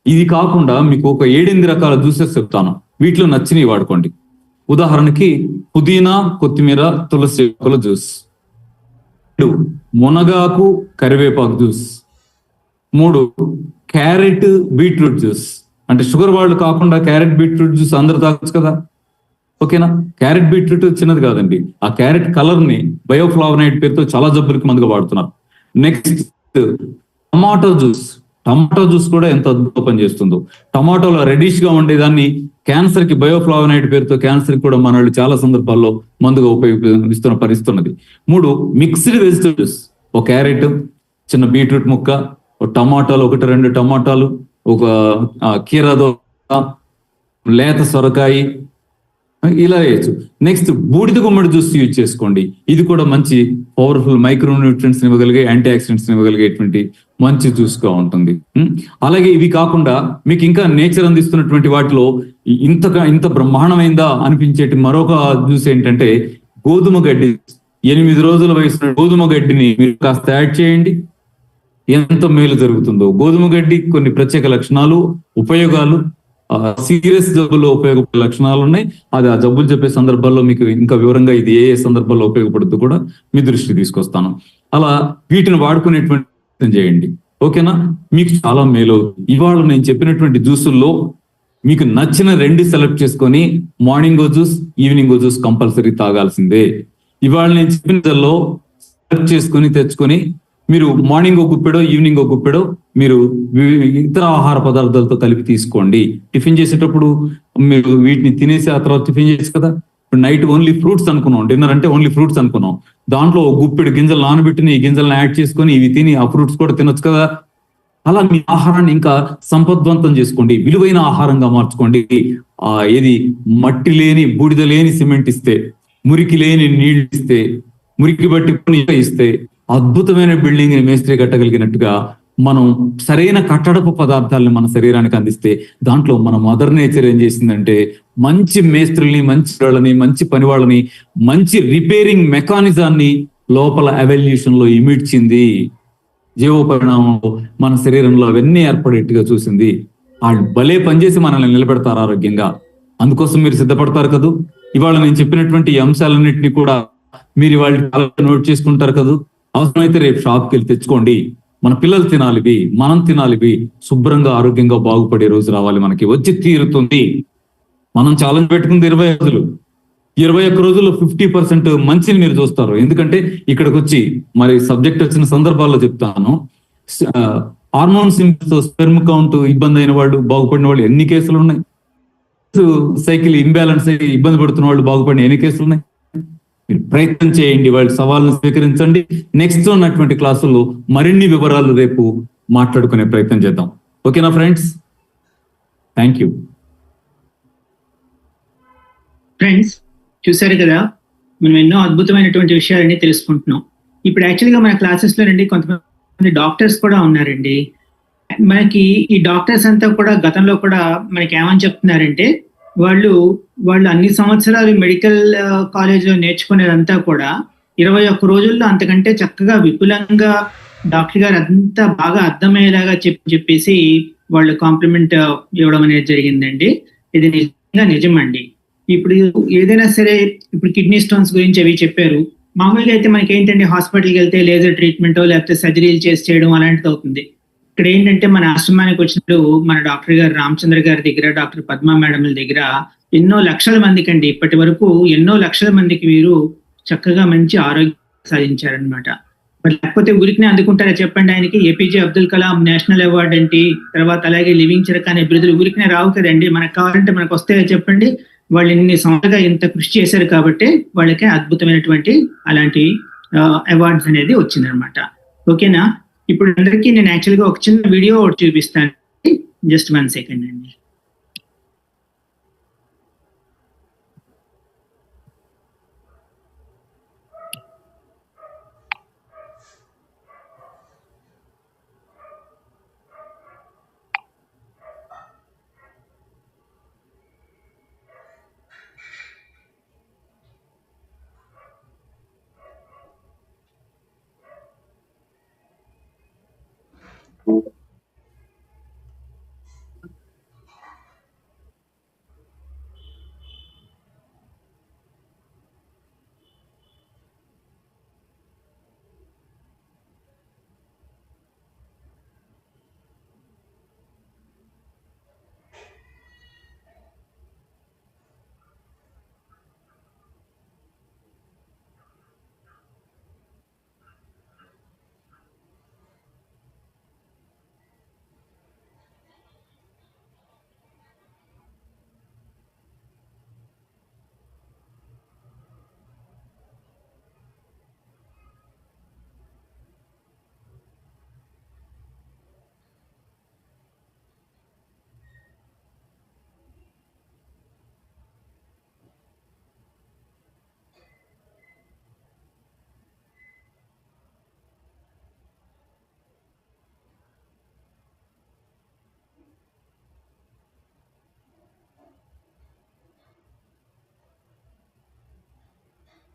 ఇది కాకుండా మీకు ఒక 7-8 రకాల జ్యూసెస్ చెప్తాను. వీటిలో నచ్చినవి వాడుకోండి. ఉదాహరణకి పుదీనా, కొత్తిమీర, తులసి జ్యూస్, మునగాకు, కరివేపాకు జ్యూస్, 3 క్యారెట్, బీట్రూట్ జ్యూస్, అంటే షుగర్ వాళ్ళు కాకుండా క్యారెట్ బీట్రూట్ జ్యూస్ అందరు తాగొచ్చు కదా, ఓకేనా. క్యారెట్ బీట్రూట్ చిన్నది కాదండి, ఆ క్యారెట్ కలర్ ని బయోఫ్లావనైడ్ పేరుతో చాలా జబ్బులకి మందుగా వాడుతున్నారు. Next tomato juice. Tomato juice కూడా ఎంత అద్భుతం పనిచేస్తుందో. టమాటోలో రెడిష్ గా ఉండేదాన్ని క్యాన్సర్ కి బయోఫ్లావనైడ్ పేరుతో క్యాన్సర్ కి కూడా మన వాళ్ళు చాలా సందర్భాల్లో మందుగా ఉపయోగిస్తున్న పరిస్థితున్నది. 3 మిక్స్డ్ వెజిటబుల్స్, ఒక క్యారెట్, చిన్న బీట్రూట్ ముక్క, ఒక టమాటాలు, 1-2 టమాటాలు, ఒక కీరాదో, లేత సొరకాయ, ఇలా వేయచ్చు. నెక్స్ట్ బూడిద గుమ్మడి జ్యూస్ యూజ్ చేసుకోండి. ఇది కూడా మంచి పవర్ఫుల్ మైక్రో న్యూట్రియంట్స్ ఇవ్వగలిగే, యాంటీ ఆక్సిడెంట్స్ ఇవ్వగలిగేటువంటి మంచి జ్యూస్ గా ఉంటుంది. అలాగే ఇవి కాకుండా మీకు ఇంకా నేచర్ అందిస్తున్నటువంటి వాటిలో ఇంత బ్రహ్మాండమైందా అనిపించేటి మరొక జ్యూస్ ఏంటంటే గోధుమ గడ్డి. 8 రోజుల వయసు గోధుమ గడ్డిని మీరు కాస్త యాడ్ చేయండి, ఎంత మేలు జరుగుతుందో. గోధుమ గడ్డి కొన్ని ప్రత్యేక లక్షణాలు, ఉపయోగాలు, సీరియస్ జబ్బుల్లో ఉపయోగపడే లక్షణాలు ఉన్నాయి. అది ఆ జబ్బులు చెప్పే సందర్భాల్లో మీకు ఇంకా వివరంగా ఇది ఏ సందర్భాల్లో ఉపయోగపడుతుందో కూడా మీ దృష్టికి తీసుకొస్తాను. అలా వీటిని వాడుకునేటువంటి చేయండి, ఓకేనా. మీకు చాలా మేలు. ఇవాళ నేను చెప్పినటువంటి జ్యూసుల్లో మీకు నచ్చిన 2 సెలెక్ట్ చేసుకొని morning juice, evening juice compulsory తాగాల్సిందే. ఇవాళ నేను చెప్పినలో సెలెక్ట్ చేసుకొని తెచ్చుకొని మీరు మార్నింగ్ ఒక గుప్పెడో, ఈవినింగ్ ఒక గుప్పెడో మీరు ఇతర ఆహార పదార్థాలతో కలిపి తీసుకోండి. టిఫిన్ చేసేటప్పుడు మీరు వీటిని తినేసి ఆ తర్వాత టిఫిన్ చేసి కదా, ఇప్పుడు నైట్ ఓన్లీ ఫ్రూట్స్ అనుకున్నాం, డిన్నర్ అంటే ఓన్లీ ఫ్రూట్స్ అనుకున్నాం, దాంట్లో గుప్పెడు గింజలు నానబెట్టిన ఈ గింజలను యాడ్ చేసుకొని ఇవి తిని ఆ ఫ్రూట్స్ కూడా తినొచ్చు కదా. అలా మీ ఆహారాన్ని ఇంకా సంపద్వంతం చేసుకోండి, విలువైన ఆహారంగా మార్చుకోండి. ఏది మట్టి లేని, బూడిద లేని సిమెంట్ ఇస్తే, మురికి లేని నీళ్లు ఇస్తే, మురికి బట్టి ఇస్తే అద్భుతమైన బిల్డింగ్ ని మేస్త్రి కట్టగలిగినట్టుగా మనం సరైన కట్టడపు పదార్థాలను మన శరీరానికి అందిస్తే దాంట్లో మన మదర్ నేచర్ ఏం చేసిందంటే మంచి మేస్త్రుల్ని, మంచి వాళ్ళని, మంచి పని వాళ్ళని, మంచి రిపేరింగ్ మెకానిజాన్ని లోపల ఎవల్యూషన్ లో ఇమిడ్చింది. జీవ పరిణామంలో మన శరీరంలో అవన్నీ ఏర్పడేట్టుగా చూసింది. వాళ్ళు భలే పనిచేసి మనల్ని నిలబెడతారు ఆరోగ్యంగా. అందుకోసం మీరు సిద్ధపడతారు కదూ. ఇవాళ నేను చెప్పినటువంటి ఈ అంశాలన్నింటినీ కూడా మీరు వాళ్ళ నోట్ చేసుకుంటారు కదూ. అవసరమైతే రేపు షాప్కి వెళ్ళి తెచ్చుకోండి. మన పిల్లలు తినాలివి, మనం తినాలివి, శుభ్రంగా ఆరోగ్యంగా బాగుపడే రోజు రావాలి, మనకి వచ్చి తీరుతుంది. మనం ఛాలెంజ్ పెట్టుకుంది 20 రోజులు. 21 రోజుల్లో 50% మంచిని మీరు చూస్తారు. ఎందుకంటే ఇక్కడికి వచ్చి మరి సబ్జెక్ట్ వచ్చిన సందర్భాల్లో చెప్తాను. హార్మోన్స్ స్పెర్మ్ కౌంట్ ఇబ్బంది అయిన వాళ్ళు, బాగుపడిన వాళ్ళు ఎన్ని కేసులు ఉన్నాయి. సైకిల్ ఇంబ్యాలెన్స్ అయ్యి ఇబ్బంది పడుతున్న వాళ్ళు బాగుపడిన ఎన్ని కేసులు ఉన్నాయి. మీరు ప్రయత్నం చేయండి, వాళ్ళ సవాళ్ళను స్వీకరించండి. నెక్స్ట్ ఉన్నటువంటి క్లాసుల్లో మరిన్ని వివరాలు రేపు మాట్లాడుకునే ప్రయత్నం చేద్దాం. ఓకేనా ఫ్రెండ్స్? Thank you. ఫ్రెండ్స్ చూసారు కదా, మనం ఎన్నో అద్భుతమైనటువంటి విషయాలన్నీ తెలుసుకుంటున్నాం. ఇప్పుడు యాక్చువల్గా మన క్లాసెస్ లో నండి కొంతమంది డాక్టర్స్ కూడా ఉన్నారండి. మనకి ఈ డాక్టర్స్ అంతా కూడా గతంలో కూడా మనకి ఏమని చెప్తున్నారంటే వాళ్ళు అన్ని సంవత్సరాలు మెడికల్ కాలేజ్లో నేర్చుకునేదంతా కూడా 21 రోజుల్లో అంతకంటే చక్కగా విపులంగా డాక్టర్ గారు అంతా బాగా అర్థమయ్యేలాగా చెప్పేసి వాళ్ళు కాంప్లిమెంట్ ఇవ్వడం అనేది జరిగిందండి. ఇది నిజంగా నిజమండి. ఇప్పుడు ఏదైనా సరే, ఇప్పుడు కిడ్నీ స్టోన్స్ గురించి అవి చెప్పారు. మామూలుగా అయితే మనకి ఏంటంటే హాస్పిటల్కి వెళ్తే లేజర్ ట్రీట్మెంట్ లేకపోతే సర్జరీలు చేయడం అలాంటిది అవుతుంది. ఇక్కడ ఏంటంటే మన ఆశ్రమానికి వచ్చినప్పుడు మన డాక్టర్ గారు రామచంద్ర గారి దగ్గర, డాక్టర్ పద్మా మేడంల దగ్గర ఎన్నో లక్షల మందికి అండి, ఇప్పటి వరకు ఎన్నో లక్షల మందికి వీరు చక్కగా మంచి ఆరోగ్యం సాధించారనమాట. మరి లేకపోతే ఊరికినే అందుకుంటారా చెప్పండి? ఆయనకి APJ Abdul Kalam national award ఏంటి, తర్వాత అలాగే లివింగ్ చిరకానే బిరుదులు ఊరికినే రావు కదండి. మనకు కావాలంటే మనకు వస్తే చెప్పండి. వాళ్ళు ఇన్ని సంవత్సరాలుగా ఇంత కృషి చేశారు కాబట్టి వాళ్ళకి అద్భుతమైనటువంటి అలాంటి అవార్డ్స్ అనేది వచ్చిందనమాట. ఓకేనా? ఇప్పుడు అందరికీ నేను యాక్చువల్గా ఒక చిన్న వీడియో ఒకటి చూపిస్తాను. జస్ట్ 1 సెకండ్ అండి.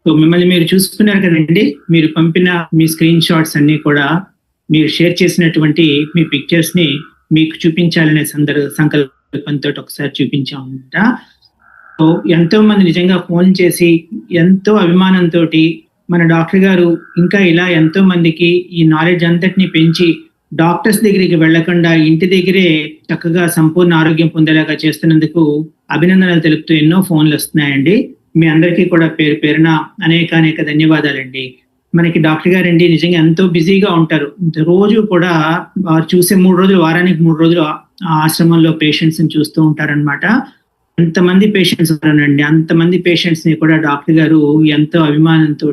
సో మిమ్మల్ని మీరు చూసుకున్నారు కదండి, మీరు పంపిన మీ స్క్రీన్ షాట్స్ అన్ని కూడా మీరు షేర్ చేసినటువంటి మీ పిక్చర్స్ ని మీకు చూపించాలనే సంకల్పంతో ఒకసారి చూపించామన్నమాట. సో ఎంతో మంది నిజంగా ఫోన్ చేసి ఎంతో అభిమానంతో మన డాక్టర్ గారు ఇంకా ఇలా ఎంతో మందికి ఈ నాలెడ్జ్ అంతటిని పెంచి డాక్టర్స్ దగ్గరికి వెళ్లకుండా ఇంటి దగ్గరే చక్కగా సంపూర్ణ ఆరోగ్యం పొందేలాగా చేస్తున్నందుకు అభినందనలు తెలుపుతూ ఎన్నో ఫోన్లు వస్తున్నాయండి. మీ అందరికీ కూడా పేరు పేరున అనేక ధన్యవాదాలండి. మనకి డాక్టర్ గారండి నిజంగా ఎంతో బిజీగా ఉంటారు. రోజు కూడా చూసే 3 రోజులు, వారానికి 3 రోజులు ఆశ్రమంలో పేషెంట్స్ ని చూస్తూ ఉంటారనమాట. అంతమంది పేషెంట్స్ ఉన్నారండి. అంతమంది పేషెంట్స్ ని కూడా డాక్టర్ గారు ఎంతో అభిమానంతో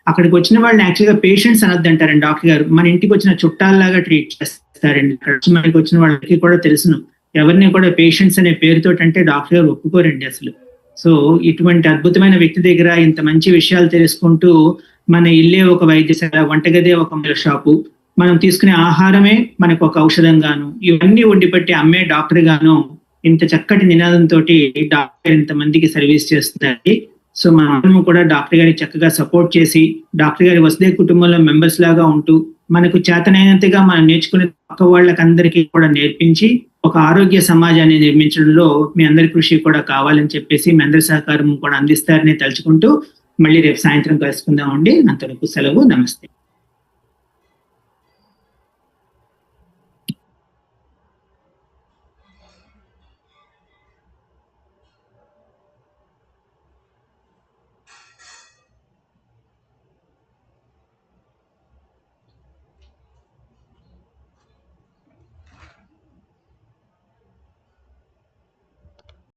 అక్కడికి వచ్చిన వాళ్ళని యాక్చువల్గా పేషెంట్స్ అనొద్దంటారండి డాక్టర్ గారు. మన ఇంటికి వచ్చిన చుట్టాల్లాగా ట్రీట్ చేస్తారండి. మనకి వచ్చిన వాళ్ళకి కూడా తెలుసును, ఎవరిని కూడా పేషెంట్స్ అనే పేరుతో అంటే డాక్టర్ గారు ఒప్పుకోరండి అసలు. సో ఇటువంటి అద్భుతమైన వ్యక్తి దగ్గర ఇంత మంచి విషయాలు తెలుసుకుంటూ, మన ఇల్లే ఒక వైద్యశాల, వంటగదే ఒక మందుల షాపు, మనం తీసుకునే ఆహారమే మనకు ఒక ఔషధం గాను, ఇవన్నీ వండిపెట్టి అమ్మే డాక్టర్ గాను ఇంత చక్కటి నినాదంతో డాక్టర్ ఇంత మందికి సర్వీస్ చేస్తుంది. సో మనం కూడా డాక్టర్ గారికి చక్కగా సపోర్ట్ చేసి, డాక్టర్ గారి వసుదేవ కుటుంబంలో మెంబర్స్ లాగా ఉంటూ, మనకు చేతనైనంతగా మనం నేర్చుకునే పక్క వాళ్ళకందరికీ కూడా నేర్పించి ఒక ఆరోగ్య సమాజాన్ని నిర్మించడంలో మీ అందరి కృషి కూడా కావాలని చెప్పేసి, మీ అందరి సహకారం కూడా అందిస్తారని తలుచుకుంటూ మళ్ళీ రేపు సాయంత్రం కలుసుకుందామండి. అంతవరకు సెలవు, నమస్తే.